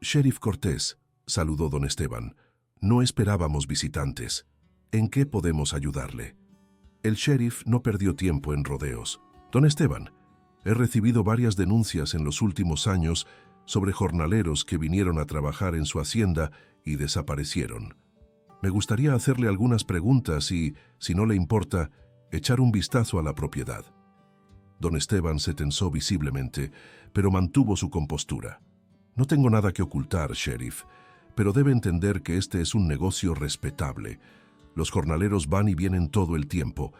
Speaker 1: «Sheriff Cortés», saludó don Esteban, «no esperábamos visitantes. ¿En qué podemos ayudarle?» El sheriff no perdió tiempo en rodeos. «Don Esteban, he recibido varias denuncias en los últimos años sobre jornaleros que vinieron a trabajar en su hacienda y desaparecieron. Me gustaría hacerle algunas preguntas y, si no le importa, echar un vistazo a la propiedad». Don Esteban se tensó visiblemente, pero mantuvo su compostura. «No tengo nada que ocultar, sheriff, pero debe entender que este es un negocio respetable. Los jornaleros van y vienen todo el tiempo.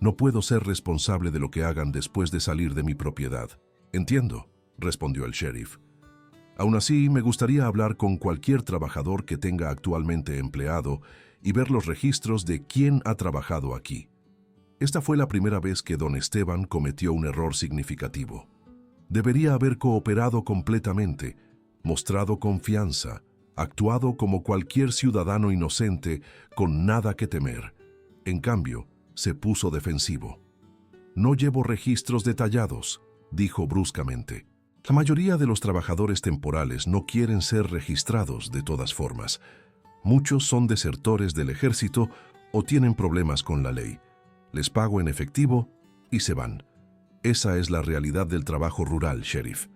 Speaker 1: No puedo ser responsable de lo que hagan después de salir de mi propiedad». «Entiendo», respondió el sheriff. «Aún así, me gustaría hablar con cualquier trabajador que tenga actualmente empleado y ver los registros de quién ha trabajado aquí». Esta fue la primera vez que don Esteban cometió un error significativo. Debería haber cooperado completamente, mostrado confianza, actuado como cualquier ciudadano inocente con nada que temer. En cambio, se puso defensivo. «No llevo registros detallados», dijo bruscamente. «La mayoría de los trabajadores temporales no quieren ser registrados de todas formas. Muchos son desertores del ejército o tienen problemas con la ley. Les pago en efectivo y se van. Esa es la realidad del trabajo rural, sheriff».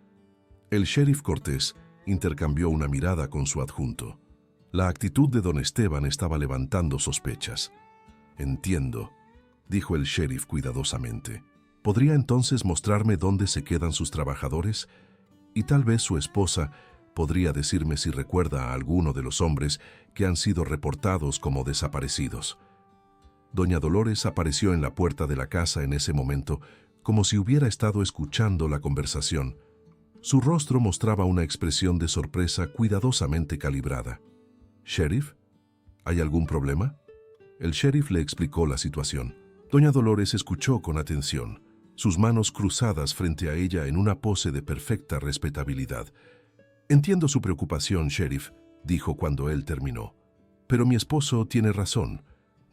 Speaker 1: El sheriff Cortés intercambió una mirada con su adjunto. La actitud de don Esteban estaba levantando sospechas. «Entiendo», dijo el sheriff cuidadosamente. «¿Podría entonces mostrarme dónde se quedan sus trabajadores? Y tal vez su esposa podría decirme si recuerda a alguno de los hombres que han sido reportados como desaparecidos». Doña Dolores apareció en la puerta de la casa en ese momento, como si hubiera estado escuchando la conversación. Su rostro mostraba una expresión de sorpresa cuidadosamente calibrada. «¿Sheriff? ¿Hay algún problema?» El sheriff le explicó la situación. Doña Dolores escuchó con atención, sus manos cruzadas frente a ella en una pose de perfecta respetabilidad. «Entiendo su preocupación, sheriff», dijo cuando él terminó. «Pero mi esposo tiene razón.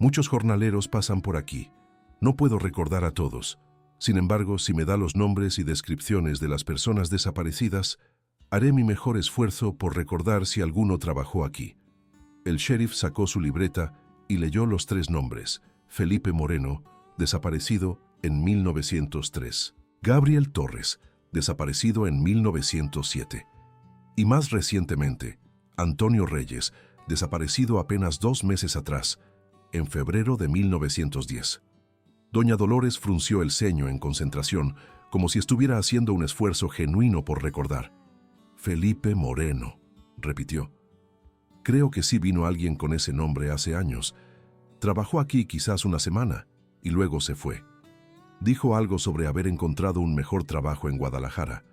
Speaker 1: Muchos jornaleros pasan por aquí. No puedo recordar a todos. Sin embargo, si me da los nombres y descripciones de las personas desaparecidas, haré mi mejor esfuerzo por recordar si alguno trabajó aquí». El sheriff sacó su libreta y leyó los 3 nombres. Felipe Moreno, desaparecido en 1903. Gabriel Torres, desaparecido en 1907. Y más recientemente, Antonio Reyes, desaparecido apenas 2 meses atrás, en febrero de 1910. Doña Dolores frunció el ceño en concentración, como si estuviera haciendo un esfuerzo genuino por recordar. «Felipe Moreno», repitió. «Creo que sí vino alguien con ese nombre hace años. Trabajó aquí quizás una semana y luego se fue. Dijo algo sobre haber encontrado un mejor trabajo en Guadalajara.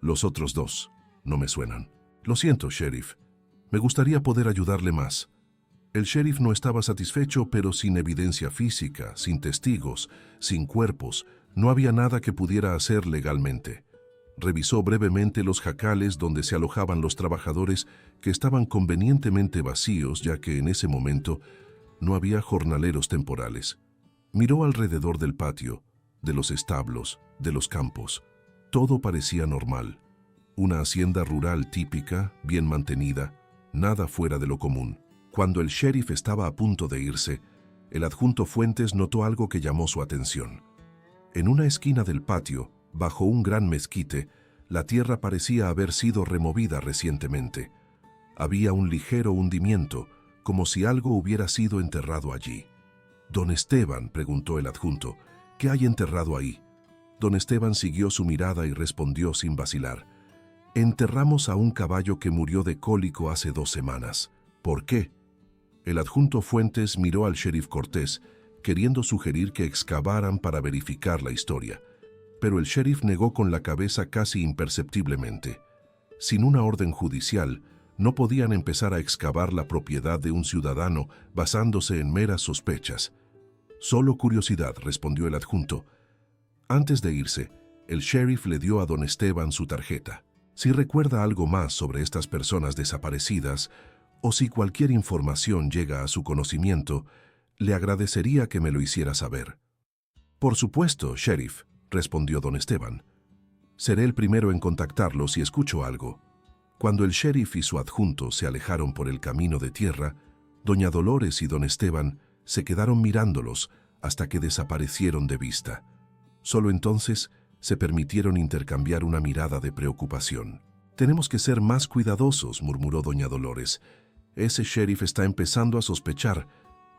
Speaker 1: Los otros 2 no me suenan. Lo siento, sheriff. Me gustaría poder ayudarle más». El sheriff no estaba satisfecho, pero sin evidencia física, sin testigos, sin cuerpos, no había nada que pudiera hacer legalmente. Revisó brevemente los jacales donde se alojaban los trabajadores, que estaban convenientemente vacíos, ya que en ese momento no había jornaleros temporales. Miró alrededor del patio, de los establos, de los campos. Todo parecía normal. Una hacienda rural típica, bien mantenida, nada fuera de lo común. Cuando el sheriff estaba a punto de irse, el adjunto Fuentes notó algo que llamó su atención. En una esquina del patio, bajo un gran mezquite, la tierra parecía haber sido removida recientemente. Había un ligero hundimiento, como si algo hubiera sido enterrado allí. «Don Esteban», preguntó el adjunto, «¿qué hay enterrado ahí?» Don Esteban siguió su mirada y respondió sin vacilar. Enterramos a un caballo que murió de cólico hace 2 semanas. ¿Por qué? El adjunto Fuentes miró al sheriff Cortés, queriendo sugerir que excavaran para verificar la historia. Pero el sheriff negó con la cabeza casi imperceptiblemente. Sin una orden judicial, no podían empezar a excavar la propiedad de un ciudadano basándose en meras sospechas. Solo curiosidad, respondió el adjunto. Antes de irse, el sheriff le dio a don Esteban su tarjeta. Si recuerda algo más sobre estas personas desaparecidas, o si cualquier información llega a su conocimiento, le agradecería que me lo hiciera saber. Por supuesto, sheriff, respondió don Esteban. Seré el primero en contactarlo si escucho algo. Cuando el sheriff y su adjunto se alejaron por el camino de tierra, doña Dolores y don Esteban se quedaron mirándolos hasta que desaparecieron de vista. Solo entonces se permitieron intercambiar una mirada de preocupación. «Tenemos que ser más cuidadosos», murmuró doña Dolores. «Ese sheriff está empezando a sospechar.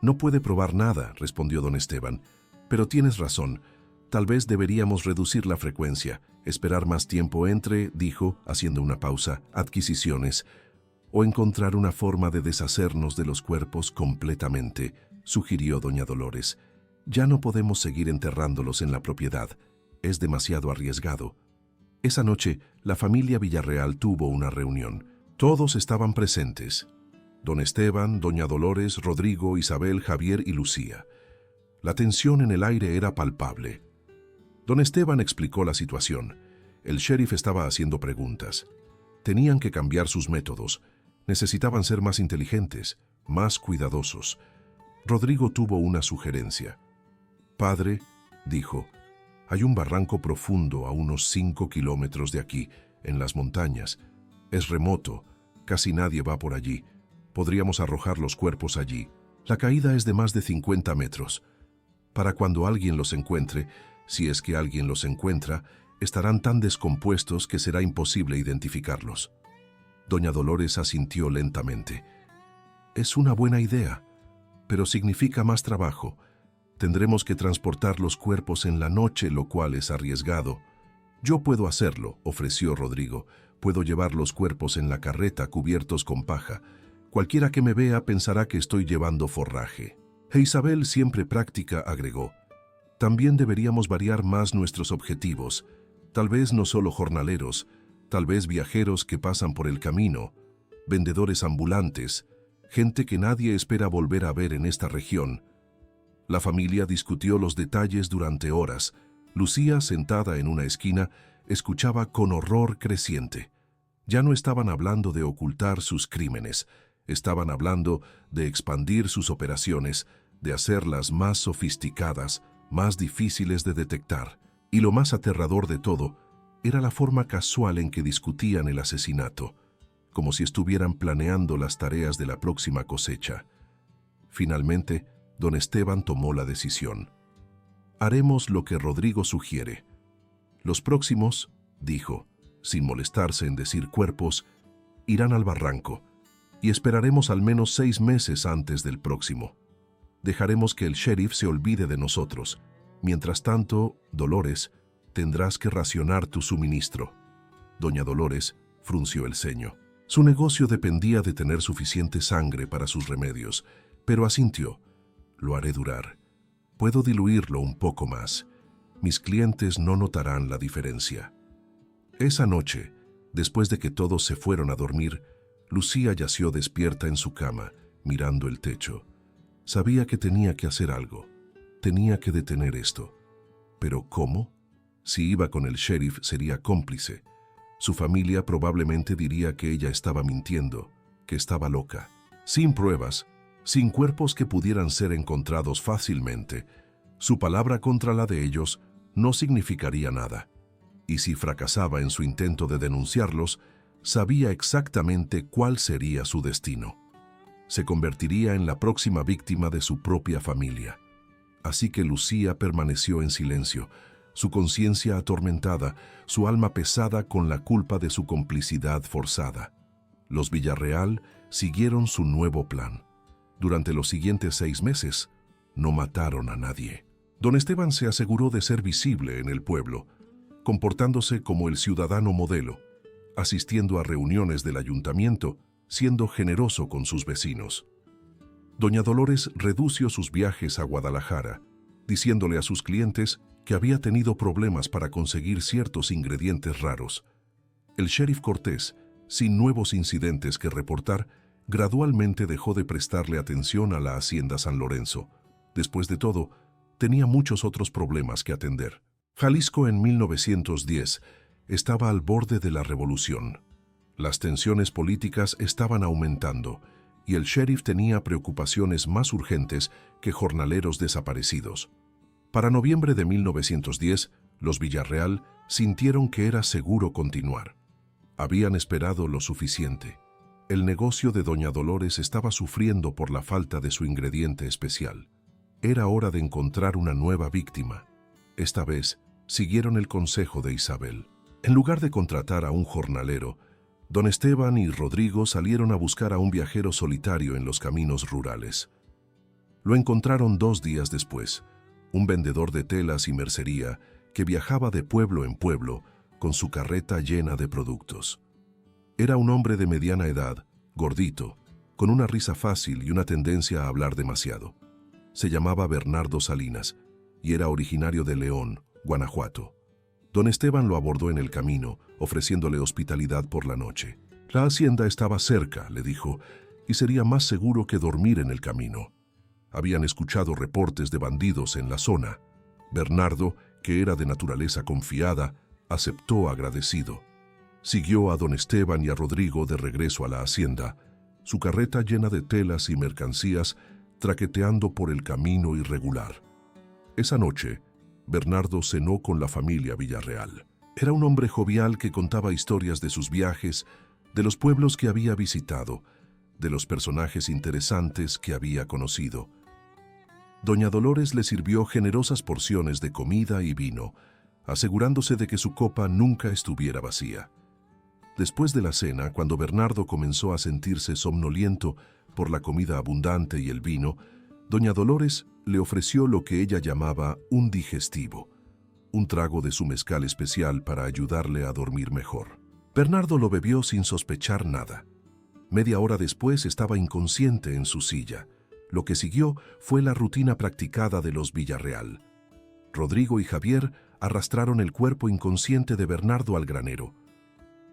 Speaker 1: No puede probar nada», respondió don Esteban. «Pero tienes razón. Tal vez deberíamos reducir la frecuencia, esperar más tiempo entre», dijo, haciendo una pausa, «adquisiciones, o encontrar una forma de deshacernos de los cuerpos completamente», sugirió doña Dolores. «Ya no podemos seguir enterrándolos en la propiedad. Es demasiado arriesgado». Esa noche, la familia Villarreal tuvo una reunión. Todos estaban presentes. Don Esteban, doña Dolores, Rodrigo, Isabel, Javier y Lucía. La tensión en el aire era palpable. Don Esteban explicó la situación. El sheriff estaba haciendo preguntas. Tenían que cambiar sus métodos. Necesitaban ser más inteligentes, más cuidadosos. Rodrigo tuvo una sugerencia. «Padre», dijo, «hay un barranco profundo a unos 5 kilómetros de aquí, en las montañas. Es remoto, casi nadie va por allí. Podríamos arrojar los cuerpos allí. La caída es de más de 50 metros. Para cuando alguien los encuentre, si es que alguien los encuentra, estarán tan descompuestos que será imposible identificarlos». Doña Dolores asintió lentamente. «Es una buena idea, pero significa más trabajo. Tendremos que transportar los cuerpos en la noche, lo cual es arriesgado». «Yo puedo hacerlo», ofreció Rodrigo. «Puedo llevar los cuerpos en la carreta cubiertos con paja. Cualquiera que me vea pensará que estoy llevando forraje». E Isabel, siempre práctica, agregó: «También deberíamos variar más nuestros objetivos. Tal vez no solo jornaleros, tal vez viajeros que pasan por el camino, vendedores ambulantes, gente que nadie espera volver a ver en esta región». La familia discutió los detalles durante horas. Lucía, sentada en una esquina, escuchaba con horror creciente. Ya no estaban hablando de ocultar sus crímenes, estaban hablando de expandir sus operaciones, de hacerlas más sofisticadas, más difíciles de detectar. Y lo más aterrador de todo era la forma casual en que discutían el asesinato, como si estuvieran planeando las tareas de la próxima cosecha. Finalmente, don Esteban tomó la decisión. «Haremos lo que Rodrigo sugiere. Los próximos», dijo, sin molestarse en decir cuerpos, «irán al barranco, y esperaremos al menos 6 meses antes del próximo. Dejaremos que el sheriff se olvide de nosotros. Mientras tanto, Dolores, tendrás que racionar tu suministro». Doña Dolores frunció el ceño. Su negocio dependía de tener suficiente sangre para sus remedios, pero asintió. «Lo haré durar. Puedo diluirlo un poco más. Mis clientes no notarán la diferencia». Esa noche, después de que todos se fueron a dormir, Lucía yació despierta en su cama, mirando el techo. Sabía que tenía que hacer algo. Tenía que detener esto. ¿Pero cómo? Si iba con el sheriff, sería cómplice. Su familia probablemente diría que ella estaba mintiendo, que estaba loca. Sin pruebas, sin cuerpos que pudieran ser encontrados fácilmente, su palabra contra la de ellos no significaría nada. Y si fracasaba en su intento de denunciarlos, sabía exactamente cuál sería su destino. Se convertiría en la próxima víctima de su propia familia. Así que Lucía permaneció en silencio, su conciencia atormentada, su alma pesada con la culpa de su complicidad forzada. Los Villarreal siguieron su nuevo plan. Durante los siguientes 6 meses, no mataron a nadie. Don Esteban se aseguró de ser visible en el pueblo, comportándose como el ciudadano modelo, asistiendo a reuniones del ayuntamiento, siendo generoso con sus vecinos. Doña Dolores redució sus viajes a Guadalajara, diciéndole a sus clientes que había tenido problemas para conseguir ciertos ingredientes raros. El sheriff Cortés, sin nuevos incidentes que reportar, gradualmente dejó de prestarle atención a la hacienda San Lorenzo. Después de todo, tenía muchos otros problemas que atender. Jalisco en 1910 estaba al borde de la revolución. Las tensiones políticas estaban aumentando y el sheriff tenía preocupaciones más urgentes que jornaleros desaparecidos. Para noviembre de 1910, los Villarreal sintieron que era seguro continuar. Habían esperado lo suficiente. El negocio de Doña Dolores estaba sufriendo por la falta de su ingrediente especial. Era hora de encontrar una nueva víctima. Esta vez, siguieron el consejo de Isabel. En lugar de contratar a un jornalero, don Esteban y Rodrigo salieron a buscar a un viajero solitario en los caminos rurales. Lo encontraron 2 días después, un vendedor de telas y mercería que viajaba de pueblo en pueblo con su carreta llena de productos. Era un hombre de mediana edad, gordito, con una risa fácil y una tendencia a hablar demasiado. Se llamaba Bernardo Salinas y era originario de León, Guanajuato. Don Esteban lo abordó en el camino, ofreciéndole hospitalidad por la noche. La hacienda estaba cerca, le dijo, y sería más seguro que dormir en el camino. Habían escuchado reportes de bandidos en la zona. Bernardo, que era de naturaleza confiada, aceptó agradecido. Siguió a don Esteban y a Rodrigo de regreso a la hacienda, su carreta llena de telas y mercancías traqueteando por el camino irregular. Esa noche, Bernardo cenó con la familia Villarreal. Era un hombre jovial que contaba historias de sus viajes, de los pueblos que había visitado, de los personajes interesantes que había conocido. Doña Dolores le sirvió generosas porciones de comida y vino, asegurándose de que su copa nunca estuviera vacía. Después de la cena, cuando Bernardo comenzó a sentirse somnoliento por la comida abundante y el vino, doña Dolores le ofreció lo que ella llamaba un digestivo, un trago de su mezcal especial para ayudarle a dormir mejor. Bernardo lo bebió sin sospechar nada. Media hora después estaba inconsciente en su silla. Lo que siguió fue la rutina practicada de los Villarreal. Rodrigo y Javier arrastraron el cuerpo inconsciente de Bernardo al granero.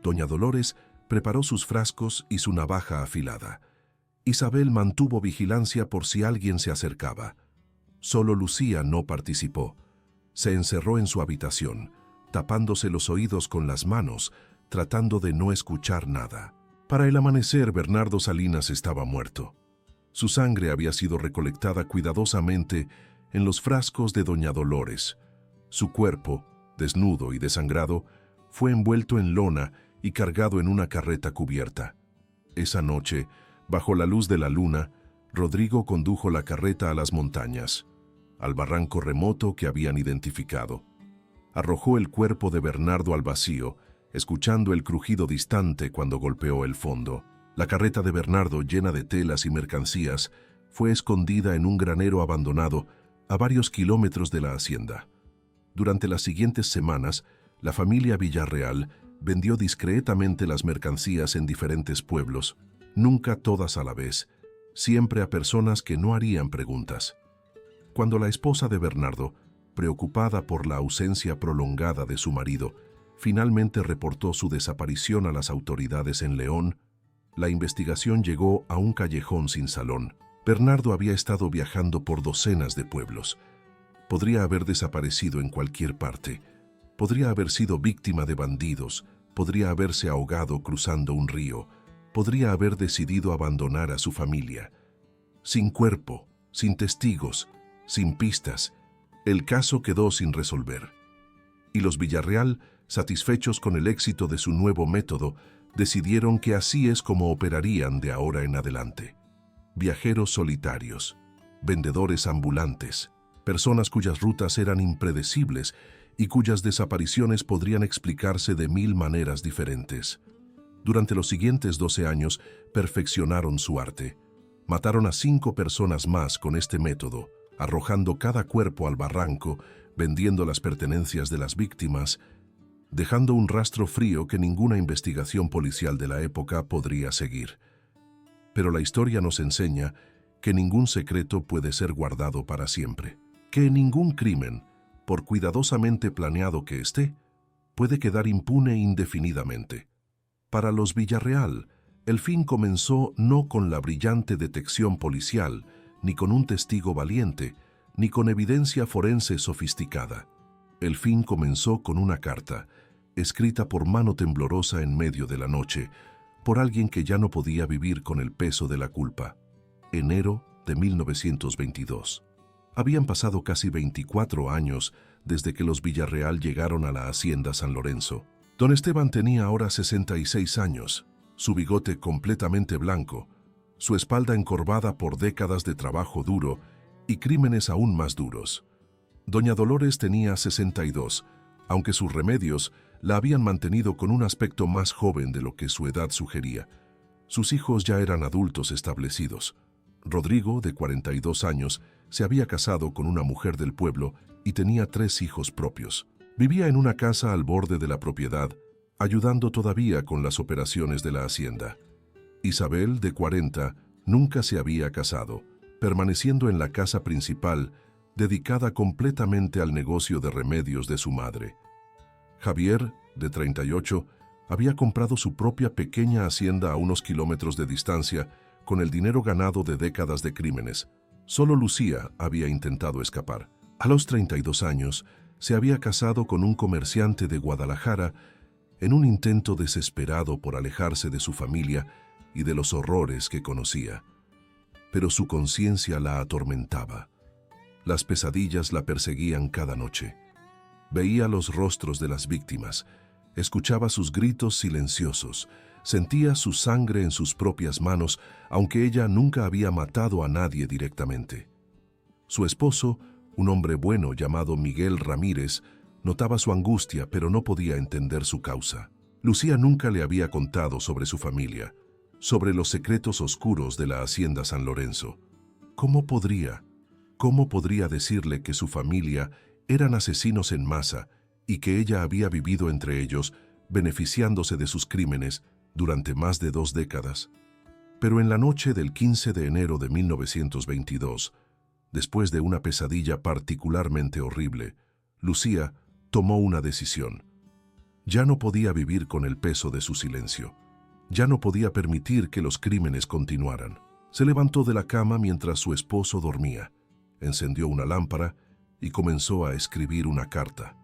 Speaker 1: Doña Dolores preparó sus frascos y su navaja afilada. Isabel mantuvo vigilancia por si alguien se acercaba. Solo Lucía no participó. Se encerró en su habitación, tapándose los oídos con las manos, tratando de no escuchar nada. Para el amanecer, Bernardo Salinas estaba muerto. Su sangre había sido recolectada cuidadosamente en los frascos de doña Dolores. Su cuerpo, desnudo y desangrado, fue envuelto en lona y cargado en una carreta cubierta. Esa noche, bajo la luz de la luna, Rodrigo condujo la carreta a las montañas, al barranco remoto que habían identificado. Arrojó el cuerpo de Bernardo al vacío, escuchando el crujido distante cuando golpeó el fondo. La carreta de Bernardo, llena de telas y mercancías, fue escondida en un granero abandonado a varios kilómetros de la hacienda. Durante las siguientes semanas, la familia Villarreal vendió discretamente las mercancías en diferentes pueblos, nunca todas a la vez, siempre a personas que no harían preguntas. Cuando la esposa de Bernardo, preocupada por la ausencia prolongada de su marido, finalmente reportó su desaparición a las autoridades en León, la investigación llegó a un callejón sin salón. Bernardo había estado viajando por docenas de pueblos. Podría haber desaparecido en cualquier parte. Podría haber sido víctima de bandidos. Podría haberse ahogado cruzando un río. Podría haber decidido abandonar a su familia. Sin cuerpo, sin testigos, sin pistas, el caso quedó sin resolver. Y los Villarreal, satisfechos con el éxito de su nuevo método, decidieron que así es como operarían de ahora en adelante. Viajeros solitarios, vendedores ambulantes, personas cuyas rutas eran impredecibles y cuyas desapariciones podrían explicarse de 1000 maneras diferentes. Durante los siguientes 12 años perfeccionaron su arte. Mataron a 5 personas más con este método, arrojando cada cuerpo al barranco, vendiendo las pertenencias de las víctimas. dejando un rastro frío que ninguna investigación policial de la época podría seguir. Pero la historia nos enseña que ningún secreto puede ser guardado para siempre, que ningún crimen, por cuidadosamente planeado que esté, puede quedar impune indefinidamente. Para los Villarreal, el fin comenzó no con la brillante detección policial, ni con un testigo valiente, ni con evidencia forense sofisticada. El fin comenzó con una carta, escrita por mano temblorosa en medio de la noche, por alguien que ya no podía vivir con el peso de la culpa. Enero de 1922. Habían pasado casi 24 años desde que los Villarreal llegaron a la hacienda San Lorenzo. Don Esteban tenía ahora 66 años, su bigote completamente blanco, su espalda encorvada por décadas de trabajo duro y crímenes aún más duros. Doña Dolores tenía 62, aunque sus remedios la habían mantenido con un aspecto más joven de lo que su edad sugería. Sus hijos ya eran adultos establecidos. Rodrigo, de 42 años, se había casado con una mujer del pueblo y tenía 3 hijos propios. Vivía en una casa al borde de la propiedad, ayudando todavía con las operaciones de la hacienda. Isabel, de 40, nunca se había casado, permaneciendo en la casa principal, dedicada completamente al negocio de remedios de su madre. Javier, de 38, había comprado su propia pequeña hacienda a unos kilómetros de distancia con el dinero ganado de décadas de crímenes. Solo Lucía había intentado escapar. A los 32 años, se había casado con un comerciante de Guadalajara en un intento desesperado por alejarse de su familia y de los horrores que conocía. Pero su conciencia la atormentaba. Las pesadillas la perseguían cada noche. Veía los rostros de las víctimas, escuchaba sus gritos silenciosos, sentía su sangre en sus propias manos, aunque ella nunca había matado a nadie directamente. Su esposo, un hombre bueno llamado Miguel Ramírez, notaba su angustia, pero no podía entender su causa. Lucía nunca le había contado sobre su familia, sobre los secretos oscuros de la hacienda San Lorenzo. ¿Cómo podría decirle que su familia eran asesinos en masa y que ella había vivido entre ellos, beneficiándose de sus crímenes durante más de 2 décadas? Pero en la noche del 15 de enero de 1922, después de una pesadilla particularmente horrible, Lucía tomó una decisión. Ya no podía vivir con el peso de su silencio. Ya no podía permitir que los crímenes continuaran. Se levantó de la cama mientras su esposo dormía, encendió una lámpara y comenzó a escribir una carta.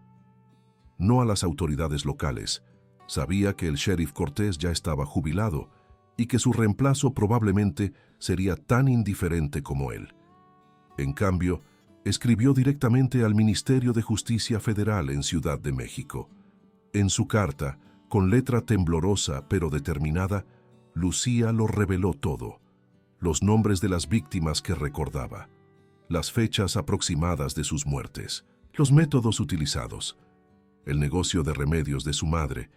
Speaker 1: No a las autoridades locales. Sabía que el sheriff Cortés ya estaba jubilado y que su reemplazo probablemente sería tan indiferente como él. En cambio, escribió directamente al Ministerio de Justicia Federal en Ciudad de México. En su carta, con letra temblorosa pero determinada, Lucía lo reveló todo. Los nombres de las víctimas que recordaba, las fechas aproximadas de sus muertes, los métodos utilizados, el negocio de remedios de su madre,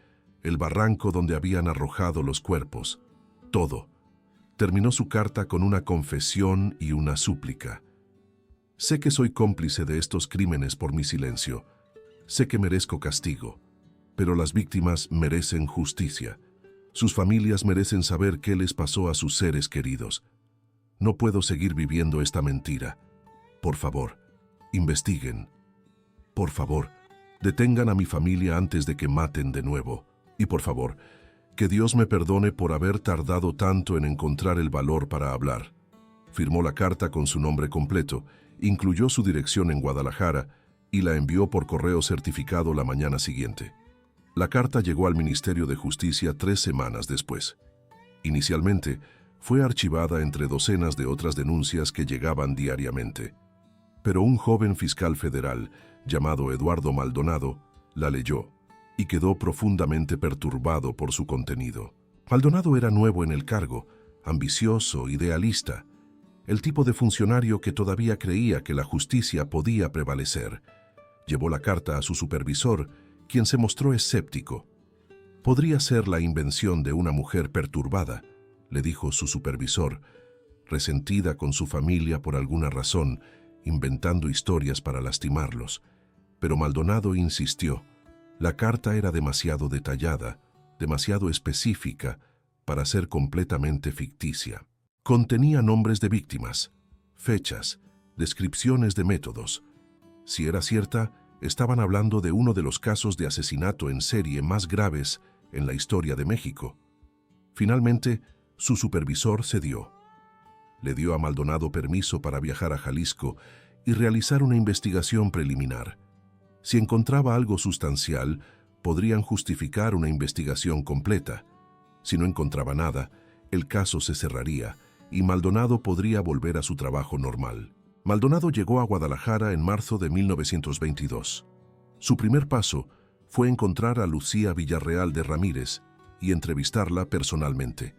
Speaker 1: el barranco donde habían arrojado los cuerpos, todo. Terminó su carta con una confesión y una súplica. Sé que soy cómplice de estos crímenes por mi silencio. Sé que merezco castigo, pero las víctimas merecen justicia. Sus familias merecen saber qué les pasó a sus seres queridos. No puedo seguir viviendo esta mentira. Por favor, investiguen. Por favor, detengan a mi familia antes de que maten de nuevo. Y por favor, que Dios me perdone por haber tardado tanto en encontrar el valor para hablar. Firmó la carta con su nombre completo, incluyó su dirección en Guadalajara y la envió por correo certificado la mañana siguiente. La carta llegó al Ministerio de Justicia 3 semanas después. Inicialmente, fue archivada entre docenas de otras denuncias que llegaban diariamente. Pero un joven fiscal federal, llamado Eduardo Maldonado, la leyó y quedó profundamente perturbado por su contenido. Maldonado era nuevo en el cargo, ambicioso, idealista, el tipo de funcionario que todavía creía que la justicia podía prevalecer. Llevó la carta a su supervisor, quien se mostró escéptico. «Podría ser la invención de una mujer perturbada», le dijo su supervisor, resentida con su familia por alguna razón, inventando historias para lastimarlos. Pero Maldonado insistió. La carta era demasiado detallada, demasiado específica para ser completamente ficticia. Contenía nombres de víctimas, fechas, descripciones de métodos. Si era cierta, estaban hablando de uno de los casos de asesinato en serie más graves en la historia de México. Finalmente, su supervisor cedió. Le dio a Maldonado permiso para viajar a Jalisco y realizar una investigación preliminar. Si encontraba algo sustancial, podrían justificar una investigación completa. Si no encontraba nada, el caso se cerraría y Maldonado podría volver a su trabajo normal. Maldonado llegó a Guadalajara en marzo de 1922. Su primer paso fue encontrar a Lucía Villarreal de Ramírez y entrevistarla personalmente.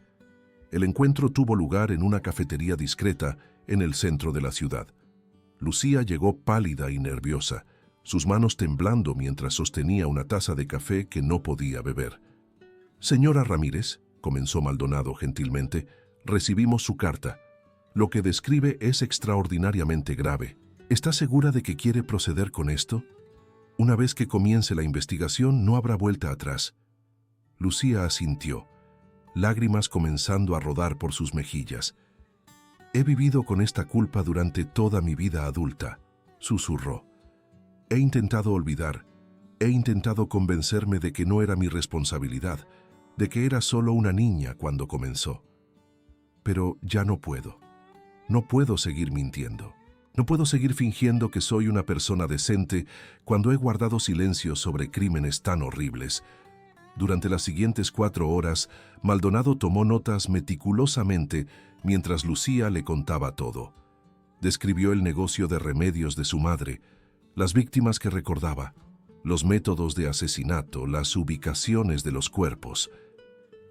Speaker 1: El encuentro tuvo lugar en una cafetería discreta en el centro de la ciudad. Lucía llegó pálida y nerviosa, sus manos temblando mientras sostenía una taza de café que no podía beber. «Señora Ramírez», comenzó Maldonado gentilmente, «recibimos su carta. Lo que describe es extraordinariamente grave. ¿Está segura de que quiere proceder con esto? Una vez que comience la investigación, no habrá vuelta atrás». Lucía asintió, lágrimas comenzando a rodar por sus mejillas. «He vivido con esta culpa durante toda mi vida adulta», susurró. «He intentado olvidar, he intentado convencerme de que no era mi responsabilidad, de que era solo una niña cuando comenzó. Pero ya no puedo. No puedo seguir mintiendo. No puedo seguir fingiendo que soy una persona decente cuando he guardado silencio sobre crímenes tan horribles». Durante las siguientes 4 horas, Maldonado tomó notas meticulosamente mientras Lucía le contaba todo. Describió el negocio de remedios de su madre, las víctimas que recordaba, los métodos de asesinato, las ubicaciones de los cuerpos.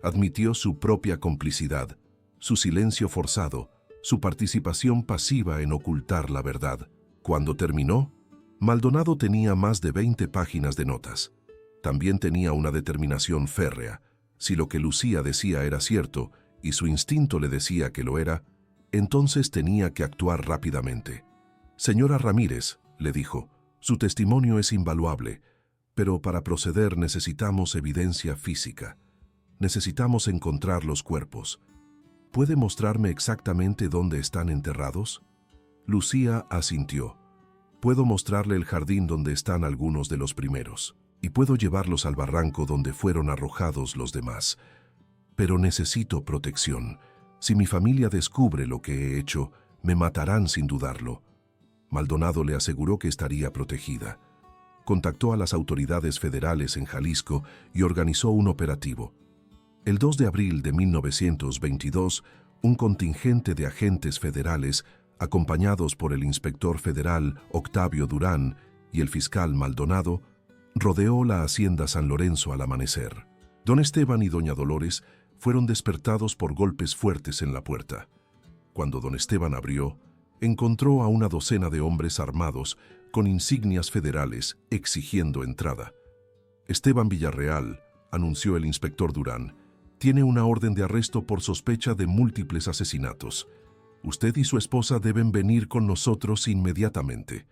Speaker 1: Admitió su propia complicidad, su silencio forzado, su participación pasiva en ocultar la verdad. Cuando terminó, Maldonado tenía más de 20 páginas de notas. También tenía una determinación férrea. Si lo que Lucía decía era cierto y su instinto le decía que lo era, entonces tenía que actuar rápidamente. «Señora Ramírez», le dijo, «su testimonio es invaluable, pero para proceder necesitamos evidencia física. Necesitamos encontrar los cuerpos. ¿Puede mostrarme exactamente dónde están enterrados?» Lucía asintió. «Puedo mostrarle el jardín donde están algunos de los primeros. Y puedo llevarlos al barranco donde fueron arrojados los demás. Pero necesito protección. Si mi familia descubre lo que he hecho, me matarán sin dudarlo». Maldonado le aseguró que estaría protegida. Contactó a las autoridades federales en Jalisco y organizó un operativo. El 2 de abril de 1922, un contingente de agentes federales, acompañados por el inspector federal Octavio Durán y el fiscal Maldonado, rodeó la hacienda San Lorenzo al amanecer. Don Esteban y doña Dolores fueron despertados por golpes fuertes en la puerta. Cuando don Esteban abrió, encontró a una docena de hombres armados con insignias federales exigiendo entrada. «Esteban Villarreal», anunció el inspector Durán, «tiene una orden de arresto por sospecha de múltiples asesinatos. Usted y su esposa deben venir con nosotros inmediatamente».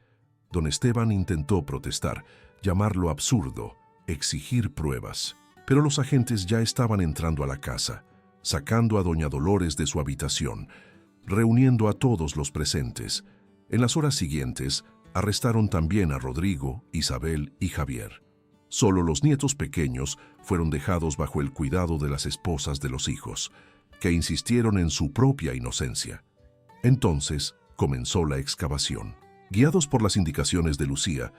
Speaker 1: Don Esteban intentó protestar, llamarlo absurdo, exigir pruebas. Pero los agentes ya estaban entrando a la casa, sacando a doña Dolores de su habitación, reuniendo a todos los presentes. En las horas siguientes, arrestaron también a Rodrigo, Isabel y Javier. Solo los nietos pequeños fueron dejados bajo el cuidado de las esposas de los hijos, que insistieron en su propia inocencia. Entonces comenzó la excavación. Guiados por las indicaciones de Lucía,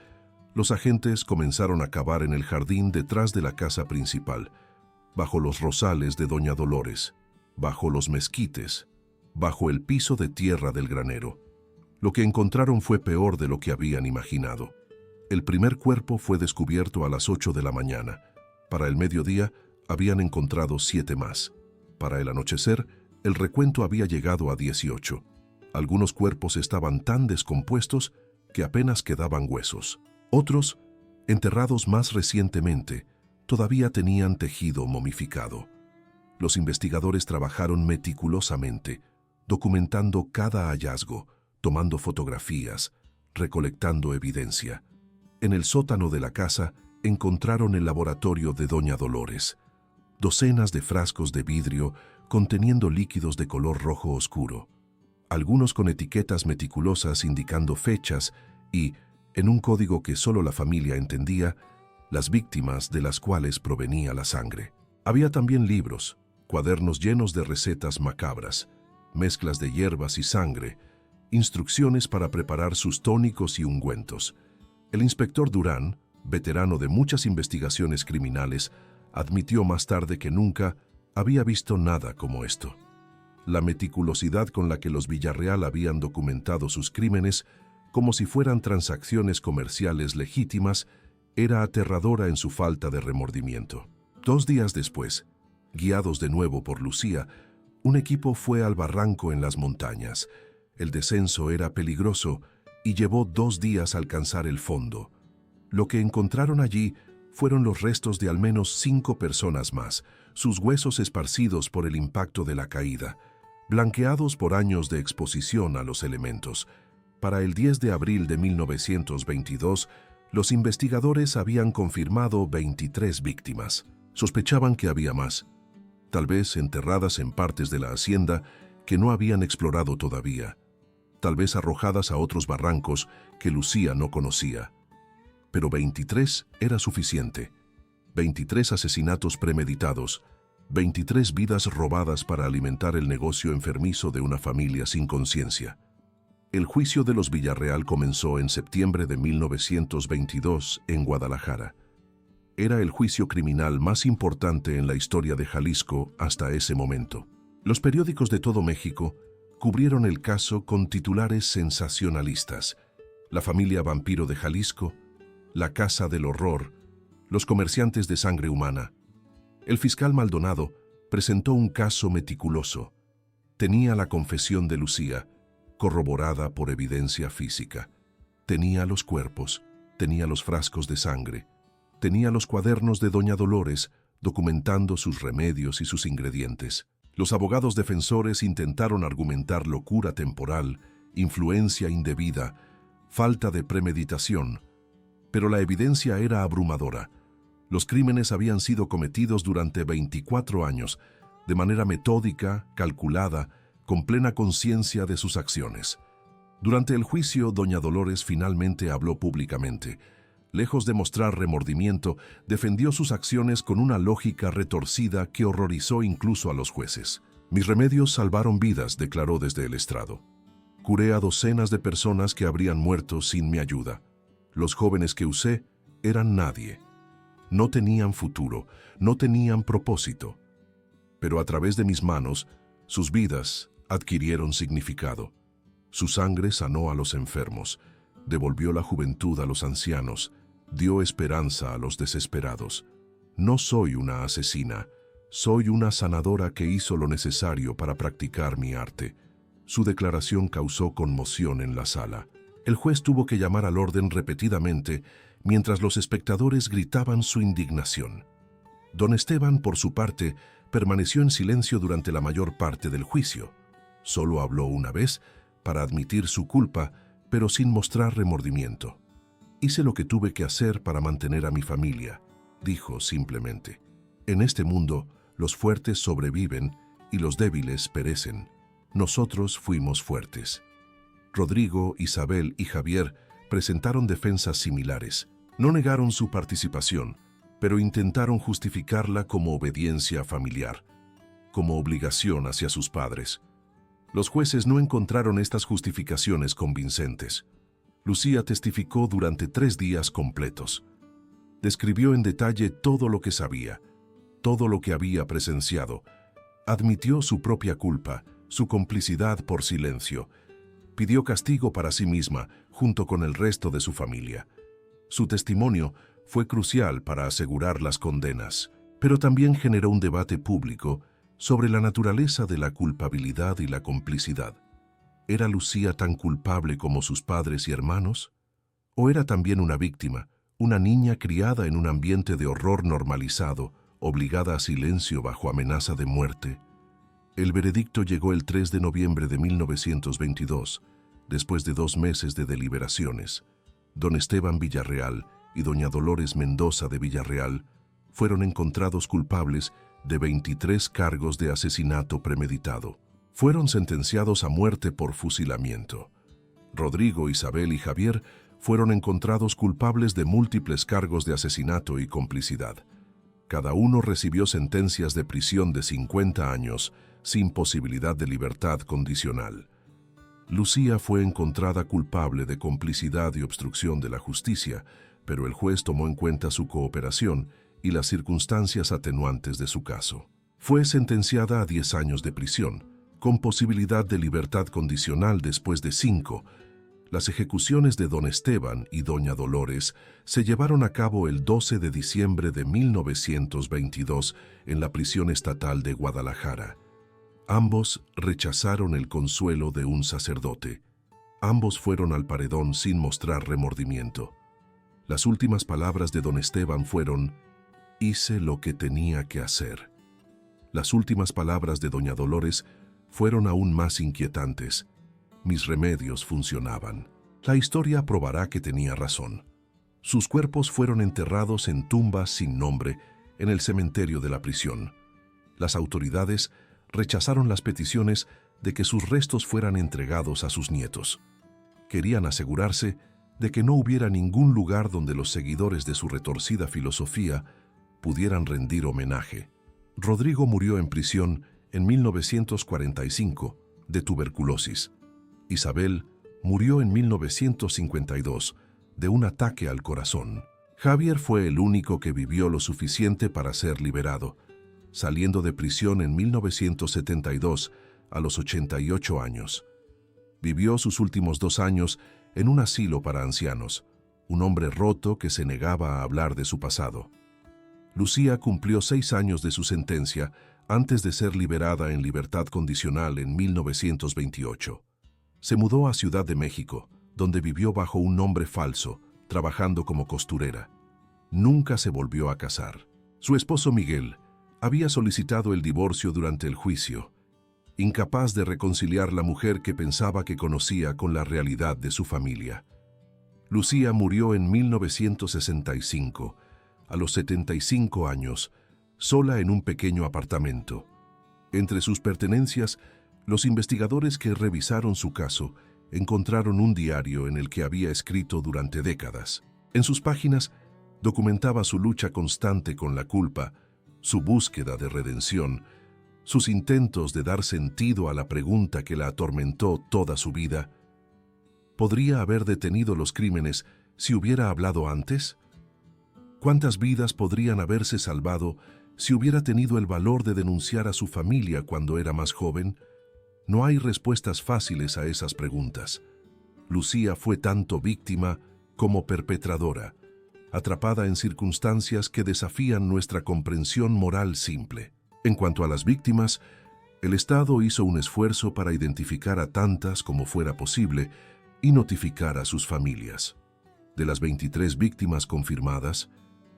Speaker 1: los agentes comenzaron a cavar en el jardín detrás de la casa principal, bajo los rosales de doña Dolores, bajo los mezquites, bajo el piso de tierra del granero. Lo que encontraron fue peor de lo que habían imaginado. El primer cuerpo fue descubierto a las 8 de la mañana. Para el mediodía habían encontrado 7 más. Para el anochecer, el recuento había llegado a 18. Algunos cuerpos estaban tan descompuestos que apenas quedaban huesos. Otros, enterrados más recientemente, todavía tenían tejido momificado. Los investigadores trabajaron meticulosamente, documentando cada hallazgo, tomando fotografías, recolectando evidencia. En el sótano de la casa encontraron el laboratorio de Doña Dolores. Docenas de frascos de vidrio conteniendo líquidos de color rojo oscuro, algunos con etiquetas meticulosas indicando fechas y, en un código que solo la familia entendía, las víctimas de las cuales provenía la sangre. Había también libros, cuadernos llenos de recetas macabras, mezclas de hierbas y sangre, instrucciones para preparar sus tónicos y ungüentos. El inspector Durán, veterano de muchas investigaciones criminales, admitió más tarde que nunca había visto nada como esto. La meticulosidad con la que los Villarreal habían documentado sus crímenes, como si fueran transacciones comerciales legítimas, era aterradora en su falta de remordimiento. 2 días después, guiados de nuevo por Lucía, un equipo fue al barranco en las montañas. El descenso era peligroso y llevó 2 días alcanzar el fondo. Lo que encontraron allí fueron los restos de al menos 5 personas más, sus huesos esparcidos por el impacto de la caída, blanqueados por años de exposición a los elementos. Para el 10 de abril de 1922, los investigadores habían confirmado 23 víctimas. Sospechaban que había más, tal vez enterradas en partes de la hacienda que no habían explorado todavía, tal vez arrojadas a otros barrancos que Lucía no conocía. Pero 23 era suficiente. 23 asesinatos premeditados, 23 vidas robadas para alimentar el negocio enfermizo de una familia sin conciencia. El juicio de los Villarreal comenzó en septiembre de 1922 en Guadalajara. Era el juicio criminal más importante en la historia de Jalisco hasta ese momento. Los periódicos de todo México cubrieron el caso con titulares sensacionalistas: La familia vampiro de Jalisco, La casa del horror, Los comerciantes de sangre humana. El fiscal Maldonado presentó un caso meticuloso. Tenía la confesión de Lucía, corroborada por evidencia física. Tenía los cuerpos, tenía los frascos de sangre, tenía los cuadernos de Doña Dolores documentando sus remedios y sus ingredientes. Los abogados defensores intentaron argumentar locura temporal, influencia indebida, falta de premeditación, pero la evidencia era abrumadora. Los crímenes habían sido cometidos durante 24 años, de manera metódica, calculada, con plena conciencia de sus acciones. Durante el juicio, Doña Dolores finalmente habló públicamente. Lejos de mostrar remordimiento, defendió sus acciones con una lógica retorcida que horrorizó incluso a los jueces. «Mis remedios salvaron vidas», declaró desde el estrado. «Curé a docenas de personas que habrían muerto sin mi ayuda. Los jóvenes que usé eran nadie. No tenían futuro, no tenían propósito. Pero a través de mis manos, sus vidas adquirieron significado. Su sangre sanó a los enfermos, devolvió la juventud a los ancianos, dio esperanza a los desesperados. No soy una asesina, soy una sanadora que hizo lo necesario para practicar mi arte». Su declaración causó conmoción en la sala. El juez tuvo que llamar al orden repetidamente mientras los espectadores gritaban su indignación. Don Esteban, por su parte, permaneció en silencio durante la mayor parte del juicio. Solo habló una vez para admitir su culpa, pero sin mostrar remordimiento. «Hice lo que tuve que hacer para mantener a mi familia», dijo simplemente. «En este mundo, los fuertes sobreviven y los débiles perecen. Nosotros fuimos fuertes». Rodrigo, Isabel y Javier presentaron defensas similares. No negaron su participación, pero intentaron justificarla como obediencia familiar, como obligación hacia sus padres. Los jueces no encontraron estas justificaciones convincentes. Lucía testificó durante 3 días completos. Describió en detalle todo lo que sabía, todo lo que había presenciado. Admitió su propia culpa, su complicidad por silencio. Pidió castigo para sí misma, junto con el resto de su familia. Su testimonio fue crucial para asegurar las condenas, pero también generó un debate público sobre la naturaleza de la culpabilidad y la complicidad. ¿Era Lucía tan culpable como sus padres y hermanos? ¿O era también una víctima, una niña criada en un ambiente de horror normalizado, obligada a silencio bajo amenaza de muerte? El veredicto llegó el 3 de noviembre de 1922, después de 2 meses de deliberaciones. Don Esteban Villarreal y doña Dolores Mendoza de Villarreal fueron encontrados culpables de 23 cargos de asesinato premeditado. Fueron sentenciados a muerte por fusilamiento. Rodrigo, Isabel y Javier fueron encontrados culpables de múltiples cargos de asesinato y complicidad. Cada uno recibió sentencias de prisión de 50 años, sin posibilidad de libertad condicional. Lucía fue encontrada culpable de complicidad y obstrucción de la justicia, pero el juez tomó en cuenta su cooperación y las circunstancias atenuantes de su caso. Fue sentenciada a 10 años de prisión, con posibilidad de libertad condicional después de 5. Las ejecuciones de don Esteban y doña Dolores se llevaron a cabo el 12 de diciembre de 1922 en la prisión estatal de Guadalajara. Ambos rechazaron el consuelo de un sacerdote. Ambos fueron al paredón sin mostrar remordimiento. Las últimas palabras de don Esteban fueron: «Hice lo que tenía que hacer». Las últimas palabras de doña Dolores fueron aún más inquietantes: «Mis remedios funcionaban». La historia probará que tenía razón. Sus cuerpos fueron enterrados en tumbas sin nombre en el cementerio de la prisión. Las autoridades rechazaron las peticiones de que sus restos fueran entregados a sus nietos. Querían asegurarse de que no hubiera ningún lugar donde los seguidores de su retorcida filosofía pudieran rendir homenaje. Rodrigo murió en prisión en 1945 de tuberculosis. Isabel murió en 1952 de un ataque al corazón. Javier fue el único que vivió lo suficiente para ser liberado, saliendo de prisión en 1972 a los 88 años. Vivió sus últimos 2 años en un asilo para ancianos, un hombre roto que se negaba a hablar de su pasado. Lucía cumplió 6 años de su sentencia antes de ser liberada en libertad condicional en 1928. Se mudó a Ciudad de México, donde vivió bajo un nombre falso, trabajando como costurera. Nunca se volvió a casar. Su esposo Miguel había solicitado el divorcio durante el juicio, incapaz de reconciliar la mujer que pensaba que conocía con la realidad de su familia. Lucía murió en 1965, a los 75 años, sola en un pequeño apartamento. Entre sus pertenencias, los investigadores que revisaron su caso encontraron un diario en el que había escrito durante décadas. En sus páginas documentaba su lucha constante con la culpa, su búsqueda de redención, sus intentos de dar sentido a la pregunta que la atormentó toda su vida: ¿podría haber detenido los crímenes si hubiera hablado antes? ¿Cuántas vidas podrían haberse salvado si hubiera tenido el valor de denunciar a su familia cuando era más joven? No hay respuestas fáciles a esas preguntas. Lucía fue tanto víctima como perpetradora, atrapada en circunstancias que desafían nuestra comprensión moral simple. En cuanto a las víctimas, el Estado hizo un esfuerzo para identificar a tantas como fuera posible y notificar a sus familias. De las 23 víctimas confirmadas,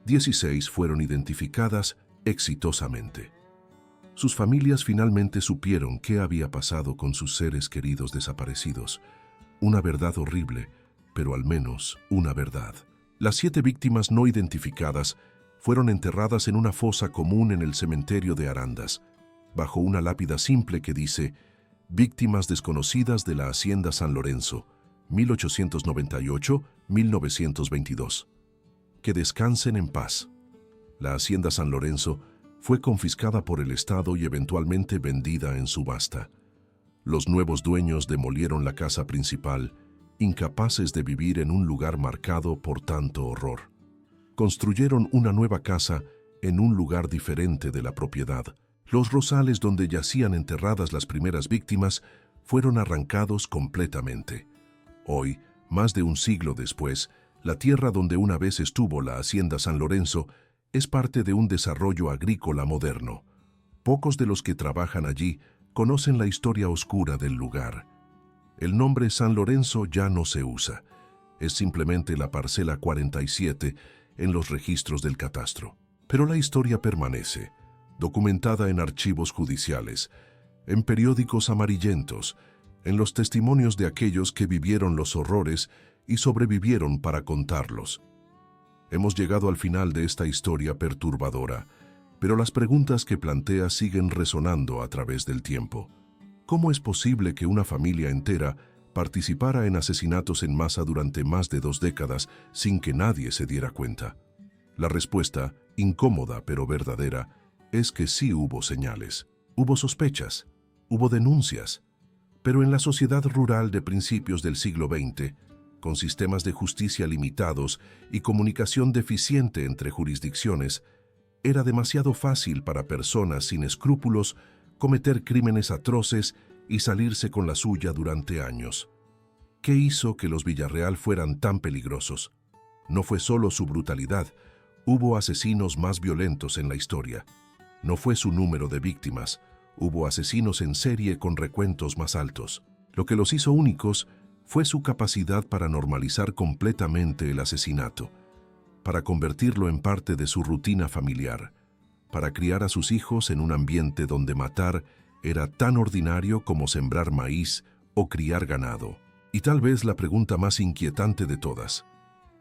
Speaker 1: 16 fueron identificadas exitosamente. Sus familias finalmente supieron qué había pasado con sus seres queridos desaparecidos. Una verdad horrible, pero al menos una verdad. Las 7 víctimas no identificadas fueron enterradas en una fosa común en el cementerio de Arandas, bajo una lápida simple que dice: «Víctimas desconocidas de la Hacienda San Lorenzo, 1898-1922. Que descansen en paz». La Hacienda San Lorenzo fue confiscada por el Estado y eventualmente vendida en subasta. Los nuevos dueños demolieron la casa principal, incapaces de vivir en un lugar marcado por tanto horror. Construyeron una nueva casa en un lugar diferente de la propiedad. Los rosales donde yacían enterradas las primeras víctimas fueron arrancados completamente. Hoy, más de un siglo después, la tierra donde una vez estuvo la Hacienda San Lorenzo es parte de un desarrollo agrícola moderno. Pocos de los que trabajan allí conocen la historia oscura del lugar. El nombre San Lorenzo ya no se usa. Es simplemente la parcela 47 en los registros del catastro. Pero la historia permanece, documentada en archivos judiciales, en periódicos amarillentos, en los testimonios de aquellos que vivieron los horrores y sobrevivieron para contarlos. Hemos llegado al final de esta historia perturbadora, pero las preguntas que plantea siguen resonando a través del tiempo. ¿Cómo es posible que una familia entera participara en asesinatos en masa durante más de 2 décadas sin que nadie se diera cuenta? La respuesta, incómoda pero verdadera, es que sí hubo señales, hubo sospechas, hubo denuncias. Pero en la sociedad rural de principios del siglo XX, con sistemas de justicia limitados y comunicación deficiente entre jurisdicciones, era demasiado fácil para personas sin escrúpulos cometer crímenes atroces y salirse con la suya durante años. ¿Qué hizo que los Villarreal fueran tan peligrosos? No fue solo su brutalidad, hubo asesinos más violentos en la historia. No fue su número de víctimas, hubo asesinos en serie con recuentos más altos. Lo que los hizo únicos fue su capacidad para normalizar completamente el asesinato, para convertirlo en parte de su rutina familiar, para criar a sus hijos en un ambiente donde matar era tan ordinario como sembrar maíz o criar ganado. Y tal vez la pregunta más inquietante de todas: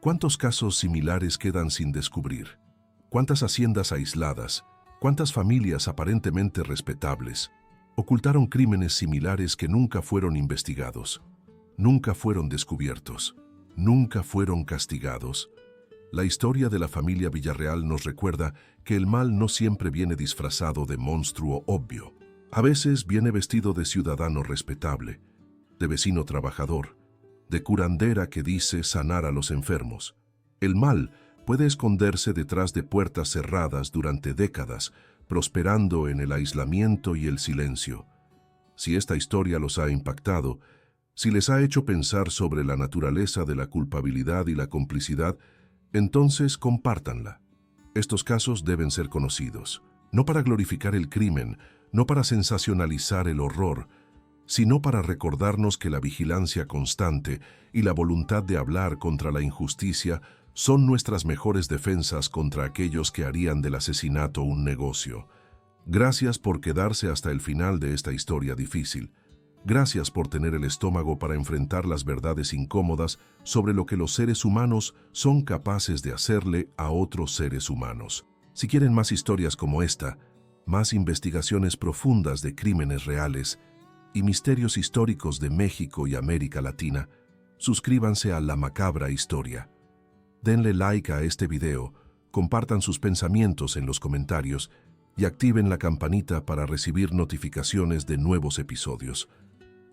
Speaker 1: ¿cuántos casos similares quedan sin descubrir? ¿Cuántas haciendas aisladas, cuántas familias aparentemente respetables ocultaron crímenes similares que nunca fueron investigados, nunca fueron descubiertos, nunca fueron castigados? La historia de la familia Villarreal nos recuerda que el mal no siempre viene disfrazado de monstruo obvio. A veces viene vestido de ciudadano respetable, de vecino trabajador, de curandera que dice sanar a los enfermos. El mal puede esconderse detrás de puertas cerradas durante décadas, prosperando en el aislamiento y el silencio. Si esta historia los ha impactado, si les ha hecho pensar sobre la naturaleza de la culpabilidad y la complicidad, entonces compártanla. Estos casos deben ser conocidos, no para glorificar el crimen, no para sensacionalizar el horror, sino para recordarnos que la vigilancia constante y la voluntad de hablar contra la injusticia son nuestras mejores defensas contra aquellos que harían del asesinato un negocio. Gracias por quedarse hasta el final de esta historia difícil. Gracias por tener el estómago para enfrentar las verdades incómodas sobre lo que los seres humanos son capaces de hacerle a otros seres humanos. Si quieren más historias como esta, más investigaciones profundas de crímenes reales y misterios históricos de México y América Latina, suscríbanse a La Macabra Historia. Denle like a este video, compartan sus pensamientos en los comentarios y activen la campanita para recibir notificaciones de nuevos episodios.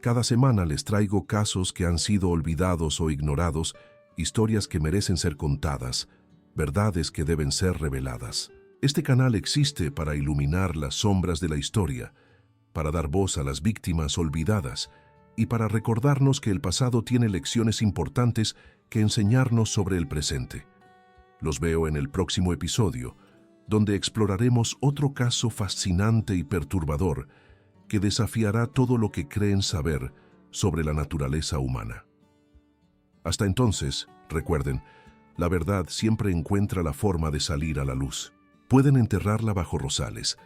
Speaker 1: Cada semana les traigo casos que han sido olvidados o ignorados, historias que merecen ser contadas, verdades que deben ser reveladas. Este canal existe para iluminar las sombras de la historia, para dar voz a las víctimas olvidadas y para recordarnos que el pasado tiene lecciones importantes que enseñarnos sobre el presente. Los veo en el próximo episodio, donde exploraremos otro caso fascinante y perturbador que desafiará todo lo que creen saber sobre la naturaleza humana. Hasta entonces, recuerden, la verdad siempre encuentra la forma de salir a la luz. Pueden enterrarla bajo rosales,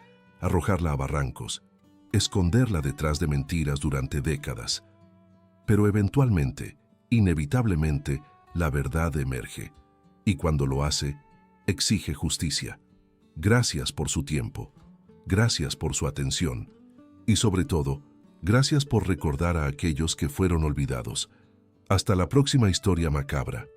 Speaker 1: arrojarla a barrancos, esconderla detrás de mentiras durante décadas. Pero eventualmente, inevitablemente, la verdad emerge. Y cuando lo hace, exige justicia. Gracias por su tiempo. Gracias por su atención. Y sobre todo, gracias por recordar a aquellos que fueron olvidados. Hasta la próxima historia macabra.